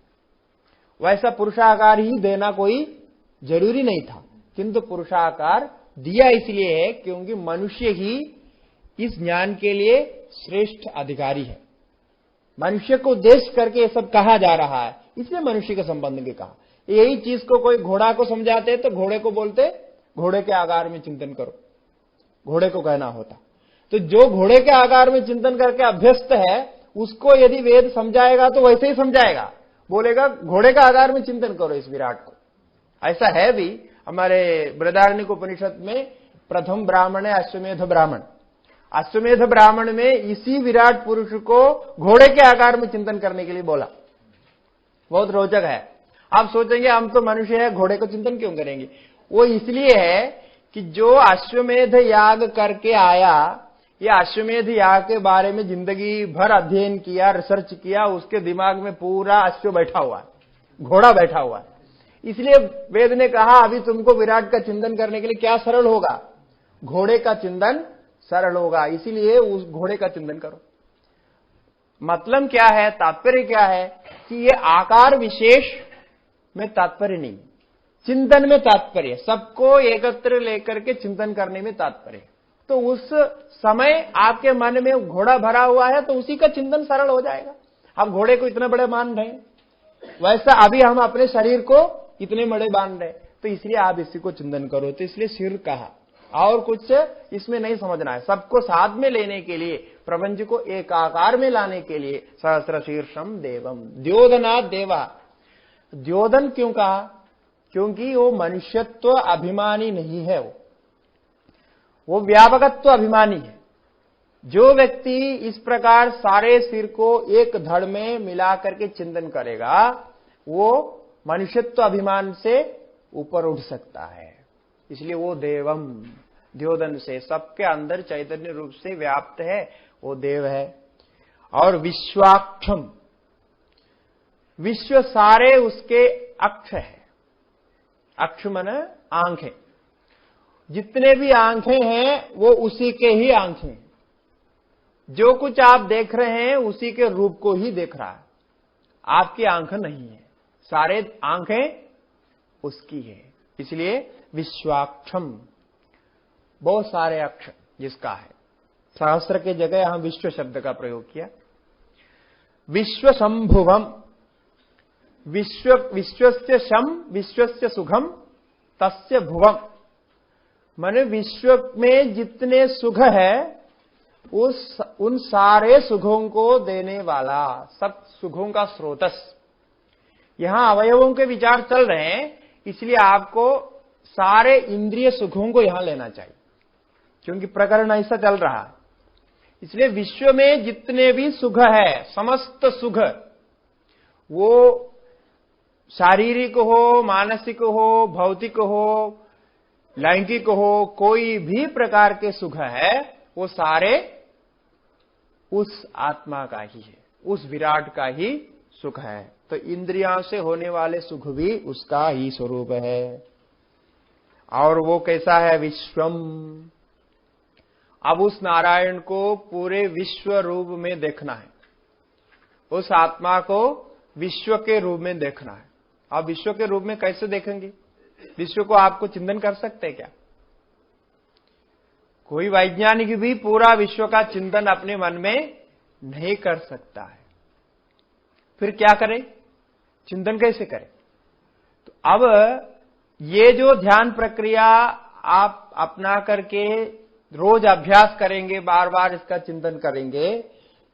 वैसा पुरुषाकार ही देना कोई जरूरी नहीं था, किंतु पुरुषाकार दिया इसलिए है क्योंकि मनुष्य ही इस ज्ञान के लिए श्रेष्ठ अधिकारी है। मनुष्य को उद्देश्य करके ये सब कहा जा रहा है, इसलिए मनुष्य के संबंध में कहा। यही चीज को कोई घोड़ा को समझाते तो घोड़े को बोलते घोड़े के आकार में चिंतन करो, घोड़े को कहना होता। तो जो घोड़े के आकार में चिंतन करके अभ्यस्त है, उसको यदि वेद समझाएगा तो वैसे ही समझाएगा, बोलेगा घोड़े का आकार में चिंतन करो इस विराट को। ऐसा है भी हमारे बृहदारण्यक उपनिषद में प्रथम ब्राह्मण है अश्वमेध ब्राह्मण। अश्वमेध ब्राह्मण में इसी विराट पुरुष को घोड़े के आकार में चिंतन करने के लिए बोला। बहुत रोचक है। आप सोचेंगे हम तो मनुष्य है, घोड़े को चिंतन क्यों करेंगे? वो इसलिए है कि जो अश्वमेध याग करके आया, ये अश्वमेध याग के बारे में जिंदगी भर अध्ययन किया, रिसर्च किया, उसके दिमाग में पूरा अश्व बैठा हुआ है, घोड़ा बैठा हुआ है। इसलिए वेद ने कहा अभी तुमको विराट का चिंतन करने के लिए क्या सरल होगा? घोड़े का चिंतन सरल होगा, इसीलिए उस घोड़े का चिंतन करो। मतलब क्या है, तात्पर्य क्या है कि ये आकार विशेष में तात्पर्य नहीं, चिंतन में तात्पर्य, सबको एकत्र लेकर के चिंतन करने में तात्पर्य। तो उस समय आपके मन में घोड़ा भरा हुआ है तो उसी का चिंतन सरल हो जाएगा। आप घोड़े को इतने बड़े मान रहे हैं, वैसा अभी हम अपने शरीर को इतने बड़े मान रहे, तो इसलिए आप इसी को चिंतन करो। तो इसलिए सिर कहा, और कुछ इसमें नहीं समझना है। सबको साथ में लेने के लिए, प्रपंच को एक आकार में लाने के लिए सहस्र शीर्षम देवम द्योदनात् देवा। द्योदन क्यों कहा? क्योंकि वो मनुष्यत्व अभिमानी नहीं है, वो व्यापकत्व अभिमानी है। जो व्यक्ति इस प्रकार सारे सिर को एक धड़ में मिला करके चिंतन करेगा, वो मनुष्यत्व अभिमान से ऊपर उठ सकता है। इसलिए वो देवम, द्योदन से सबके अंदर चैतन्य रूप से व्याप्त है, वो देव है। और विश्वाक्षम, विश्व सारे उसके अक्ष है। अक्ष माने आंखें, जितने भी आंखें हैं वो उसी के ही आंखें। जो कुछ आप देख रहे हैं उसी के रूप को ही देख रहा है, आपकी आंख नहीं है, सारे आंखें उसकी है। इसलिए विश्वाक्षम, बहुत सारे अक्ष जिसका है। सहस्त्र के जगह यहां विश्व शब्द का प्रयोग किया। विश्व संभुवम, विश्वस्य शम विश्वस्य सुखम तस्य भुवम, माने विश्व में जितने सुख है उन सारे सुखों को देने वाला, सब सुखों का स्रोतस। यहां अवयवों के विचार चल रहे हैं, इसलिए आपको सारे इंद्रिय सुखों को यहां लेना चाहिए, क्योंकि प्रकरण ऐसा चल रहा है। इसलिए विश्व में जितने भी सुख है, समस्त सुख, वो शारीरिक हो, मानसिक हो, भौतिक हो, लैंगिक हो, कोई भी प्रकार के सुख है, वो सारे उस आत्मा का ही है, उस विराट का ही सुख है। तो इंद्रियों से होने वाले सुख भी उसका ही स्वरूप है। और वो कैसा है? विश्वम। अब उस नारायण को पूरे विश्व रूप में देखना है, उस आत्मा को विश्व के रूप में देखना है। आप विश्व के रूप में कैसे देखेंगे? विश्व को आपको चिंतन कर सकते हैं क्या? कोई वैज्ञानिक भी पूरा विश्व का चिंतन अपने मन में नहीं कर सकता है। फिर क्या करे? चिंतन कैसे करे? तो अब ये जो ध्यान प्रक्रिया आप अपना करके रोज अभ्यास करेंगे, बार बार इसका चिंतन करेंगे,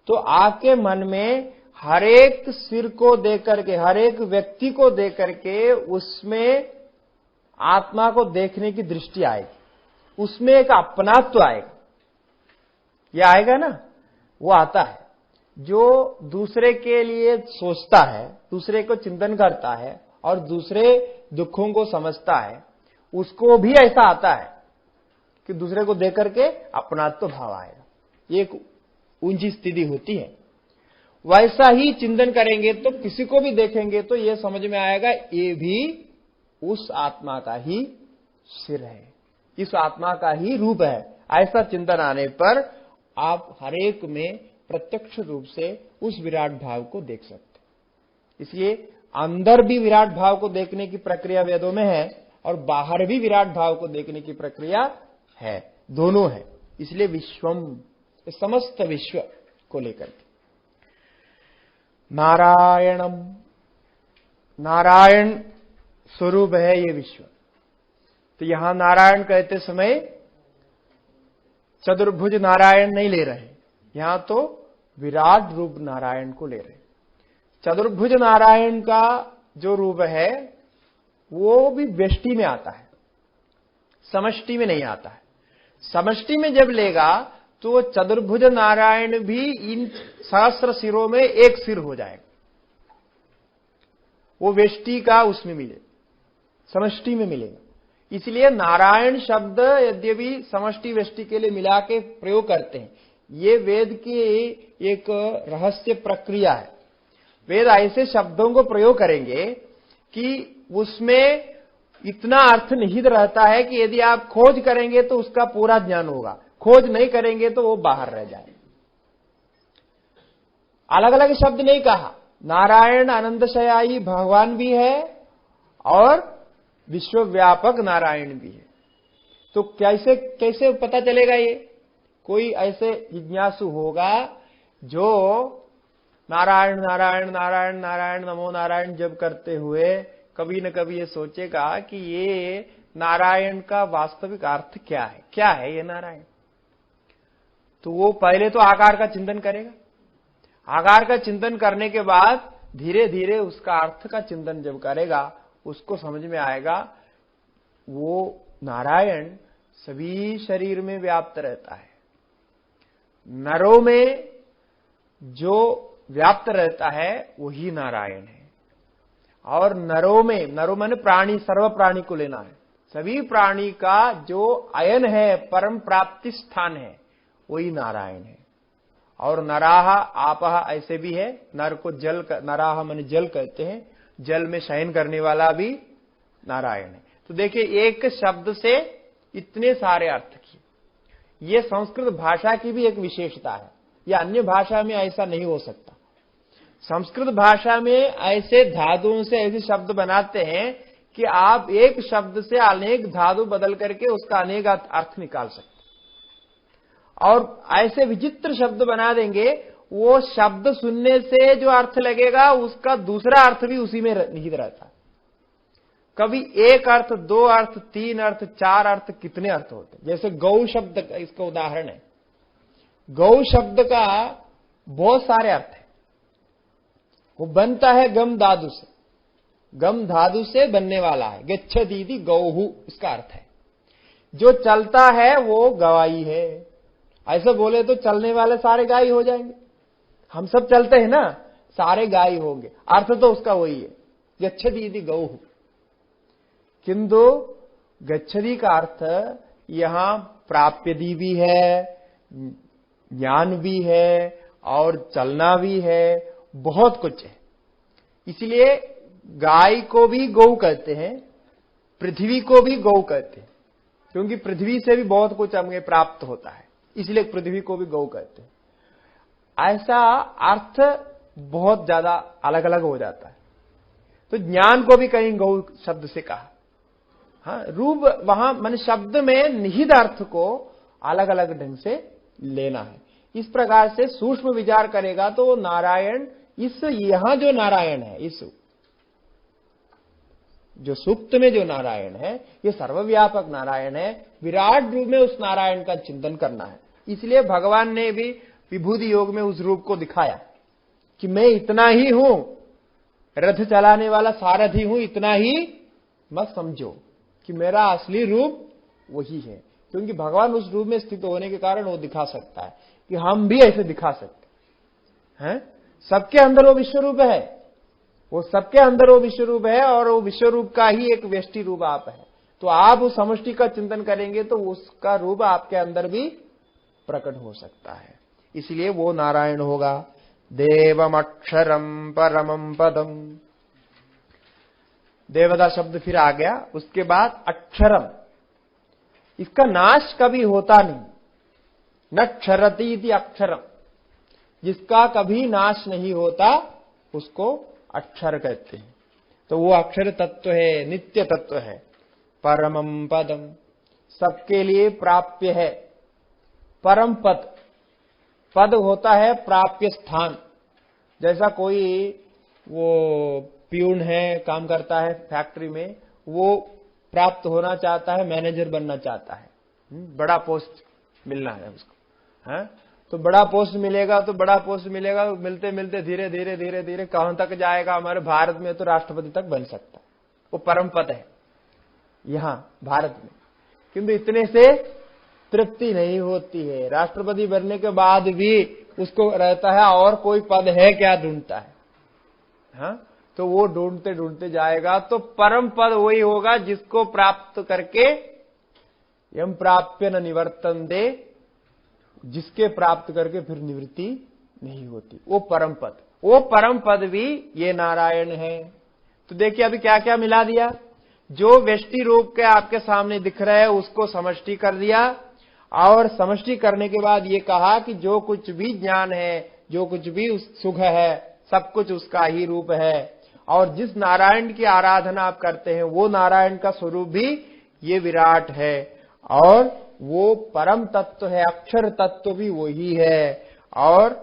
तो आपके मन में हर एक सिर को देकर के, हर एक व्यक्ति को देकर के उसमें आत्मा को देखने की दृष्टि आएगी, उसमें एक अपनात्व आएगा। यह आएगा ना, वो आता है। जो दूसरे के लिए सोचता है, दूसरे को चिंतन करता है और दूसरे दुखों को समझता है, उसको भी ऐसा आता है कि दूसरे को देख करके अपनात्व भाव आएगा। ये एक ऊंची स्थिति होती है। वैसा ही चिंतन करेंगे तो किसी को भी देखेंगे तो ये समझ में आएगा ये भी उस आत्मा का ही सिर है, इस आत्मा का ही रूप है। ऐसा चिंतन आने पर आप हरेक में प्रत्यक्ष रूप से उस विराट भाव को देख सकते। इसलिए अंदर भी विराट भाव को देखने की प्रक्रिया वेदों में है और बाहर भी विराट भाव को देखने की प्रक्रिया है, दोनों है। इसलिए विश्वम, समस्त विश्व को लेकर के नारायणम, नारायण स्वरूप है ये विश्व। तो यहां नारायण कहते समय चतुर्भुज नारायण नहीं ले रहे, यहां तो विराट रूप नारायण को ले रहे। चतुर्भुज नारायण का जो रूप है वो भी व्यष्टि में आता है, समष्टि में नहीं आता है। समष्टि में जब लेगा तो चतुर्भुज नारायण भी इन सहस्र सिरों में एक सिर हो जाएगा, वो व्यष्टि का उसमें मिले, समष्टि में मिलेगा। इसलिए नारायण शब्द यद्यपि समष्टि व्यष्टि के लिए मिला के प्रयोग करते हैं, ये वेद की एक रहस्य प्रक्रिया है। वेद ऐसे शब्दों को प्रयोग करेंगे कि उसमें इतना अर्थ निहित रहता है कि यदि आप खोज करेंगे तो उसका पूरा ज्ञान होगा, खोज नहीं करेंगे तो वो बाहर रह जाए। अलग अलग शब्द नहीं कहा, नारायण आनंदशयाई भगवान भी है और विश्वव्यापक नारायण भी है। तो कैसे कैसे पता चलेगा? ये कोई ऐसे जिज्ञासु होगा जो नारायण नारायण नारायण नारायण नमो नारायण जब करते हुए कभी न कभी ये सोचेगा कि ये नारायण का वास्तविक अर्थ क्या है, क्या है ये नारायण। तो वो पहले तो आकार का चिंतन करेगा, आकार का चिंतन करने के बाद धीरे धीरे उसका अर्थ का चिंतन जब करेगा उसको समझ में आएगा वो नारायण सभी शरीर में व्याप्त रहता है। नरों में जो व्याप्त रहता है वही नारायण है। और नरों में, नरों माने प्राणी, सर्व प्राणी को लेना है, सभी प्राणी का जो अयन है, परम प्राप्ति स्थान है, वही नारायण है। और नराह आपह ऐसे भी है, नर को जल, नराह माने जल कहते हैं, जल में शयन करने वाला भी नारायण है। तो देखिए एक शब्द से इतने सारे अर्थ किए। ये संस्कृत भाषा की भी एक विशेषता है, यह अन्य भाषा में ऐसा नहीं हो सकता। संस्कृत भाषा में ऐसे धातुओं से ऐसे शब्द बनाते हैं कि आप एक शब्द से अनेक धातु बदल करके उसका अनेक अर्थ निकाल सकते, और ऐसे विचित्र शब्द बना देंगे, वो शब्द सुनने से जो अर्थ लगेगा उसका दूसरा अर्थ भी उसी में निहित रहता है। कभी एक अर्थ, दो अर्थ, तीन अर्थ, चार अर्थ, कितने अर्थ होते हैं। जैसे गौ शब्द का इसका उदाहरण है। गौ शब्द का बहुत सारे अर्थ है, वो बनता है गम धातु से, गम धातु से बनने वाला है। गच्छतीति गौहु इसका अर्थ है। जो चलता है वो गवाई है। ऐसा बोले तो चलने वाले सारे गाय हो जाएंगे, हम सब चलते हैं ना, सारे गाय होंगे, अर्थ तो उसका वही है, गच्छतीति गौहु। किंतु गच्छति का अर्थ यहां प्राप्यदि भी है, ज्ञान भी है और चलना भी है, बहुत कुछ है। इसलिए गाय को भी गौ कहते हैं, पृथ्वी को भी गौ कहते हैं, क्योंकि पृथ्वी से भी बहुत कुछ हमें प्राप्त होता है, इसलिए पृथ्वी को भी गौ कहते हैं। ऐसा अर्थ बहुत ज्यादा अलग अलग हो जाता है। तो ज्ञान को भी कहीं गौ शब्द से कहा। हाँ, रूप वहां मन शब्द में निहित अर्थ को अलग अलग ढंग से लेना है। इस प्रकार से सूक्ष्म विचार करेगा तो नारायण, इस यहां जो नारायण है, इस जो सूक्त में जो नारायण है, ये सर्वव्यापक नारायण है। विराट रूप में उस नारायण का चिंतन करना है। इसलिए भगवान ने भी विभूति योग में उस रूप को दिखाया कि मैं इतना ही हूं, रथ चलाने वाला सारथी हूं, इतना ही मत समझो कि मेरा असली रूप वही है। क्योंकि भगवान उस रूप में स्थित होने के कारण वो दिखा सकता है कि हम भी ऐसे दिखा सकते हैं। सबके अंदर वो विश्व रूप है, वो सबके अंदर वो विश्व रूप है, और वो विश्व रूप का ही एक व्यष्टि रूप आप है। तो आप उस समष्टि का चिंतन करेंगे तो उसका रूप आपके अंदर भी प्रकट हो सकता है। इसलिए वो नारायण होगा। देवम अक्षरम परमम पदम, देवता शब्द फिर आ गया। उसके बाद अक्षरम, इसका नाश कभी होता नहीं। न क्षरति इति अक्षरम, जिसका कभी नाश नहीं होता उसको अक्षर कहते हैं। तो वो अक्षर तत्व है, नित्य तत्व है। परमम पदम, सबके लिए प्राप्य है। परम पद, पद होता है प्राप्य स्थान। जैसा कोई वो प्यून है, काम करता है फैक्ट्री में, वो प्राप्त होना चाहता है, मैनेजर बनना चाहता है, बड़ा पोस्ट मिलना है उसको, है? तो बड़ा पोस्ट मिलेगा तो बड़ा पोस्ट मिलेगा, मिलते मिलते धीरे धीरे धीरे धीरे कहां तक जाएगा? हमारे भारत में तो राष्ट्रपति तक बन सकता है, वो परम पद है यहां भारत में। किंतु इतने से तृप्ति नहीं होती है। राष्ट्रपति बनने के बाद भी उसको रहता है और कोई पद है क्या, ढूंढता है। हाँ, तो वो ढूंढते ढूंढते जाएगा तो परम पद वही होगा जिसको प्राप्त करके यम प्राप्य न निवर्तन दे, जिसके प्राप्त करके फिर निवृत्ति नहीं होती, वो परम पद। वो परम पद भी ये नारायण है। तो देखिए अभी क्या क्या मिला दिया। जो व्यष्टि रूप के आपके सामने दिख रहा है उसको समष्टि कर दिया, और समष्टि करने के बाद ये कहा कि जो कुछ भी ज्ञान है, जो कुछ भी सुख है, सब कुछ उसका ही रूप है। और जिस नारायण की आराधना आप करते हैं वो नारायण का स्वरूप भी ये विराट है, और वो परम तत्व है, अक्षर तत्व भी वही है, और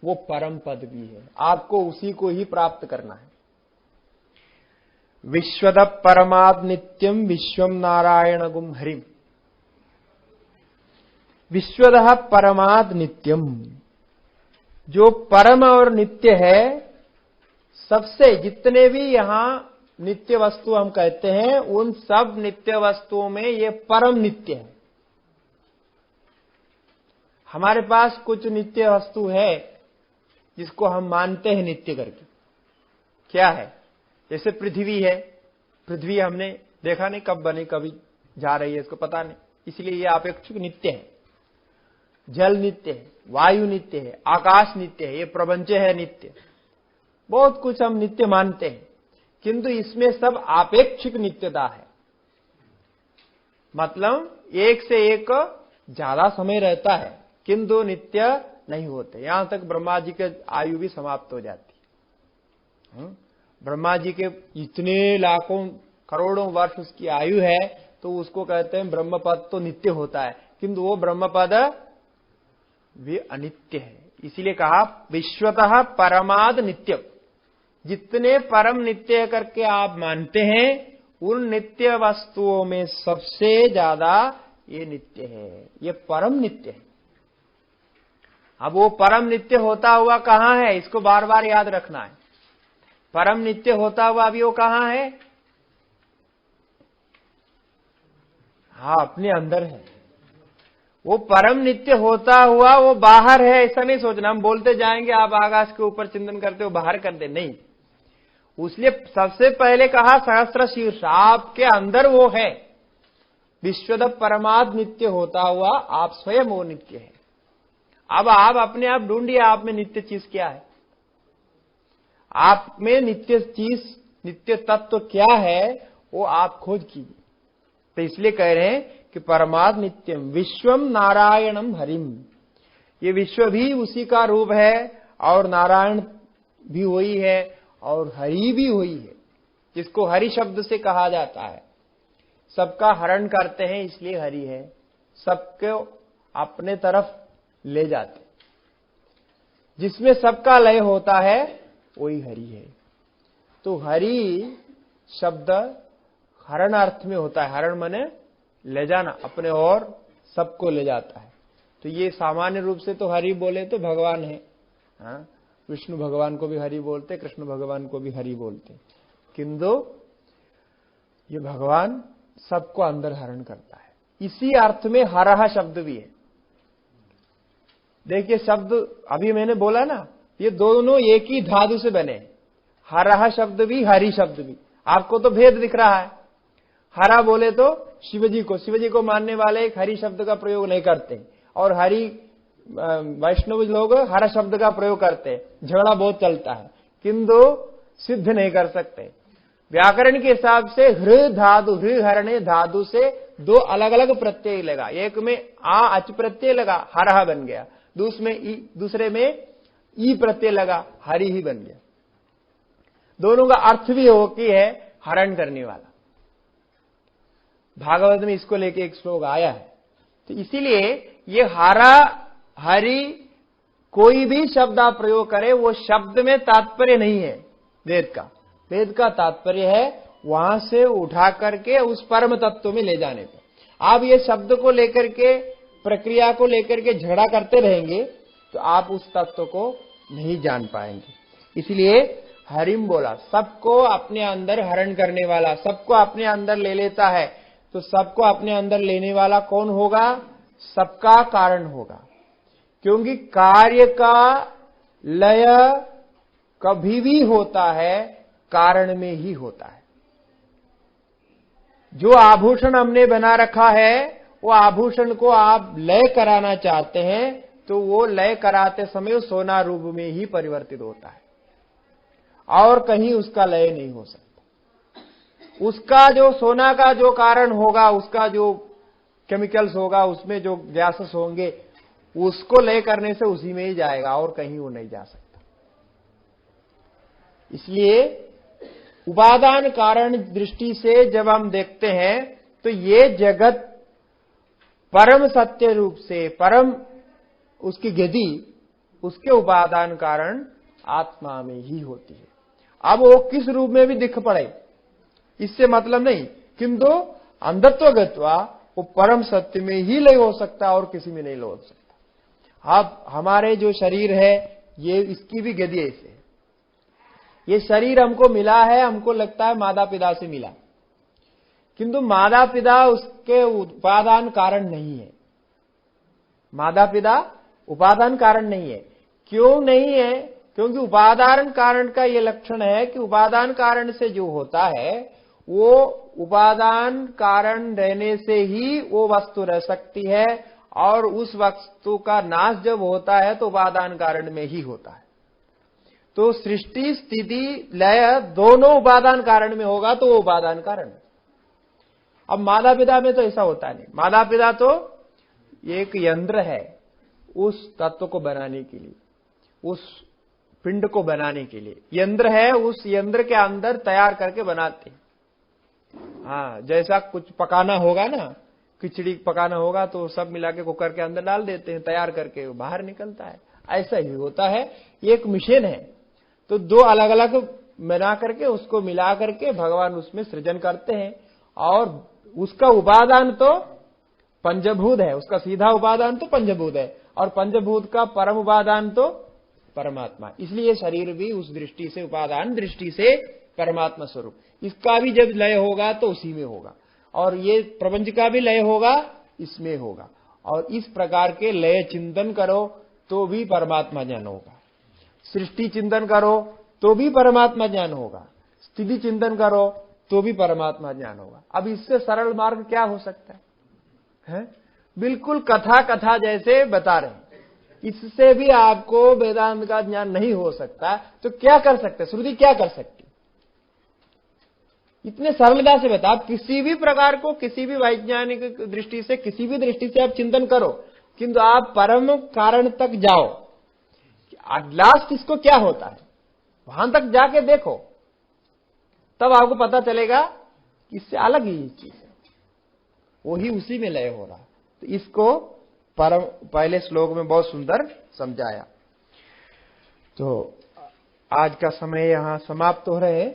वो परम पद भी है। आपको उसी को ही प्राप्त करना है। विश्वद परमाद नित्यम विश्वम नारायण गुम हरिम। विश्वद परमाद नित्यम, जो परम और नित्य है, सबसे जितने भी यहां नित्य वस्तु हम कहते हैं, उन सब नित्य वस्तुओं में ये परम नित्य है। हमारे पास कुछ नित्य वस्तु है जिसको हम मानते हैं नित्य करके। क्या है? जैसे पृथ्वी है। पृथ्वी हमने देखा नहीं कब बनी, कभी जा रही है, इसको पता नहीं, इसलिए ये अपेक्षिक नित्य है। जल नित्य है, वायु नित्य है, आकाश नित्य है, ये प्रपंच है नित्य। बहुत कुछ हम नित्य मानते हैं, किंतु इसमें सब आपेक्षिक नित्यता है। मतलब एक से एक ज्यादा समय रहता है किंतु नित्य नहीं होते। यहां तक ब्रह्मा जी के आयु भी समाप्त हो जाती है। ब्रह्मा जी के इतने लाखों करोड़ों वर्ष उसकी आयु है, तो उसको कहते हैं ब्रह्मपद तो नित्य होता है, किंतु वो ब्रह्मपद भी अनित्य है। इसीलिए कहा विश्वतः परमाद नित्यम। जितने परम नित्य करके आप मानते हैं, उन नित्य वस्तुओं में सबसे ज्यादा ये नित्य है, ये परम नित्य है। अब वो परम नित्य होता हुआ कहां है, इसको बार बार याद रखना है। परम नित्य होता हुआ अभी वो कहां है? हाँ, अपने अंदर है। वो परम नित्य होता हुआ वो बाहर है ऐसा नहीं सोचना। हम बोलते जाएंगे आप आकाश के ऊपर चिंतन करते हो बाहर कर दे, नहीं। उसलिए सबसे पहले कहा सहस्त्र शीर्ष, आपके अंदर वो है। विश्वद परमाद नित्य होता हुआ आप स्वयं वो नित्य है। अब आप अपने आप ढूंढिए आप में नित्य चीज क्या है। आप में नित्य चीज, नित्य तत्व क्या है वो आप खोज कीजिए। तो इसलिए कह रहे हैं कि परमात्म नित्यम विश्वम नारायणम हरिम। ये विश्व भी उसी का रूप है और नारायण भी वही है और हरि भी वही है, जिसको हरि शब्द से कहा जाता है। सबका हरण करते हैं इसलिए हरि है, सबको अपने तरफ ले जाते, जिसमें सबका लय होता है वही हरि है। तो हरि शब्द हरण अर्थ में होता है। हरण माने ले जाना, अपने और सबको ले जाता है। तो ये सामान्य रूप से तो हरि बोले तो भगवान है। हाँ, विष्णु भगवान को भी हरि बोलते, कृष्ण भगवान को भी हरि बोलते, किंतु ये भगवान सबको अंदर हरण करता है। इसी अर्थ में हरह शब्द भी है। देखिए शब्द अभी मैंने बोला ना, ये दोनों एक ही धातु से बने। हरह शब्द भी हरि शब्द भी। आपको तो भेद दिख रहा है। हरा बोले तो शिवजी को मानने वाले एक हरि शब्द का प्रयोग नहीं करते, और हरि वैष्णव लोग हर शब्द का प्रयोग करते हैं। झगड़ा बहुत चलता है किंतु सिद्ध नहीं कर सकते। व्याकरण के हिसाब से हृ धातु, हृ हरणे धातु से दो अलग अलग प्रत्यय लगा। एक में आ अच प्रत्यय लगा, हरह बन गया। दूसरे में ई प्रत्यय लगा, हरि ही बन गया। दोनों का अर्थ भी हो कि है हरण करने वाला। भागवत में इसको लेके एक श्लोक आया है। तो इसीलिए ये हरा हरि कोई भी शब्द आप प्रयोग करें वो शब्द में तात्पर्य नहीं है वेद का। वेद का तात्पर्य है वहां से उठा करके उस परम तत्व में ले जाने पे। आप ये शब्द को लेकर के, प्रक्रिया को लेकर के झगड़ा करते रहेंगे तो आप उस तत्व को नहीं जान पाएंगे। इसलिए हरिम बोला, सबको अपने अंदर हरण करने वाला, सबको अपने अंदर ले लेता है। तो सबको अपने अंदर लेने वाला कौन होगा? सबका कारण होगा, क्योंकि कार्य का लय कभी भी होता है कारण में ही होता है। जो आभूषण हमने बना रखा है वो आभूषण को आप लय कराना चाहते हैं तो वो लय कराते समय सोना रूप में ही परिवर्तित होता है और कहीं उसका लय नहीं हो सकता। उसका जो सोना का जो कारण होगा, उसका जो केमिकल्स होगा, उसमें जो गैसेस होंगे, उसको लय करने से उसी में ही जाएगा और कहीं वो नहीं जा सकता। इसलिए उपादान कारण दृष्टि से जब हम देखते हैं तो ये जगत परम सत्य रूप से, परम उसकी गति उसके उपादान कारण आत्मा में ही होती है। अब वो किस रूप में भी दिख पड़े इससे मतलब नहीं, किंतु अंधत्वगत्वा वो परम सत्य में ही लय हो सकता है और किसी में नहीं लय हो सकता। अब हमारे जो शरीर है ये इसकी भी गति ऐसे है। ये शरीर हमको मिला है, हमको लगता है माता पिता से मिला, किंतु माता पिता उसके उपादान कारण नहीं है। माता पिता उपादान कारण नहीं है। क्यों नहीं है? क्योंकि उपादान कारण का ये लक्षण है कि उपादान कारण से जो होता है वो उपादान कारण रहने से ही वो वस्तु रह सकती है, और उस वस्तु का नाश जब होता है तो उपादान कारण में ही होता है। तो सृष्टि स्थिति लय दोनों उपादान कारण में होगा तो वो उपादान कारण। अब माता पिता में तो ऐसा होता नहीं। माता पिता तो एक यंत्र है उस तत्व को बनाने के लिए, उस पिंड को बनाने के लिए यंत्र है। उस यंत्र के अंदर तैयार करके बनाते हैं। हाँ, जैसा कुछ पकाना होगा ना, खिचड़ी पकाना होगा तो सब मिला के कुकर के अंदर डाल देते हैं, तैयार करके बाहर निकलता है। ऐसा ही होता है, एक मशीन है। तो दो अलग अलग बना करके उसको मिला करके भगवान उसमें सृजन करते हैं, और उसका उपादान तो पंचभूत है, उसका सीधा उपादान तो पंचभूत है, और पंचभूत का परम उपादान तो परमात्मा। इसलिए शरीर भी उस दृष्टि से, उपादान दृष्टि से परमात्मा स्वरूप। इसका भी जब लय होगा तो उसी में होगा, और ये प्रपंच का भी लय होगा इसमें होगा। और इस प्रकार के लय चिंतन करो तो भी परमात्मा ज्ञान होगा, सृष्टि चिंतन करो तो भी परमात्मा ज्ञान होगा, स्थिति चिंतन करो तो भी परमात्मा ज्ञान होगा। अब इससे सरल मार्ग क्या हो सकता है? बिल्कुल कथा कथा जैसे बता रहे हैं इससे भी आपको वेदांत का ज्ञान नहीं हो सकता, तो क्या कर सकते? श्रुति क्या कर सकती? इतने सरलता से बता, आप किसी भी प्रकार को, किसी भी वैज्ञानिक दृष्टि से, किसी भी दृष्टि से आप चिंतन करो, किंतु आप परम कारण तक जाओ, लास्ट इसको क्या होता है, वहां तक जाके देखो, तब आपको पता चलेगा कि इससे अलग ही चीज है, वो ही उसी में लय हो रहा। तो इसको परम पहले श्लोक में बहुत सुंदर समझाया। तो आज का समय यहां समाप्त हो रहे हैं।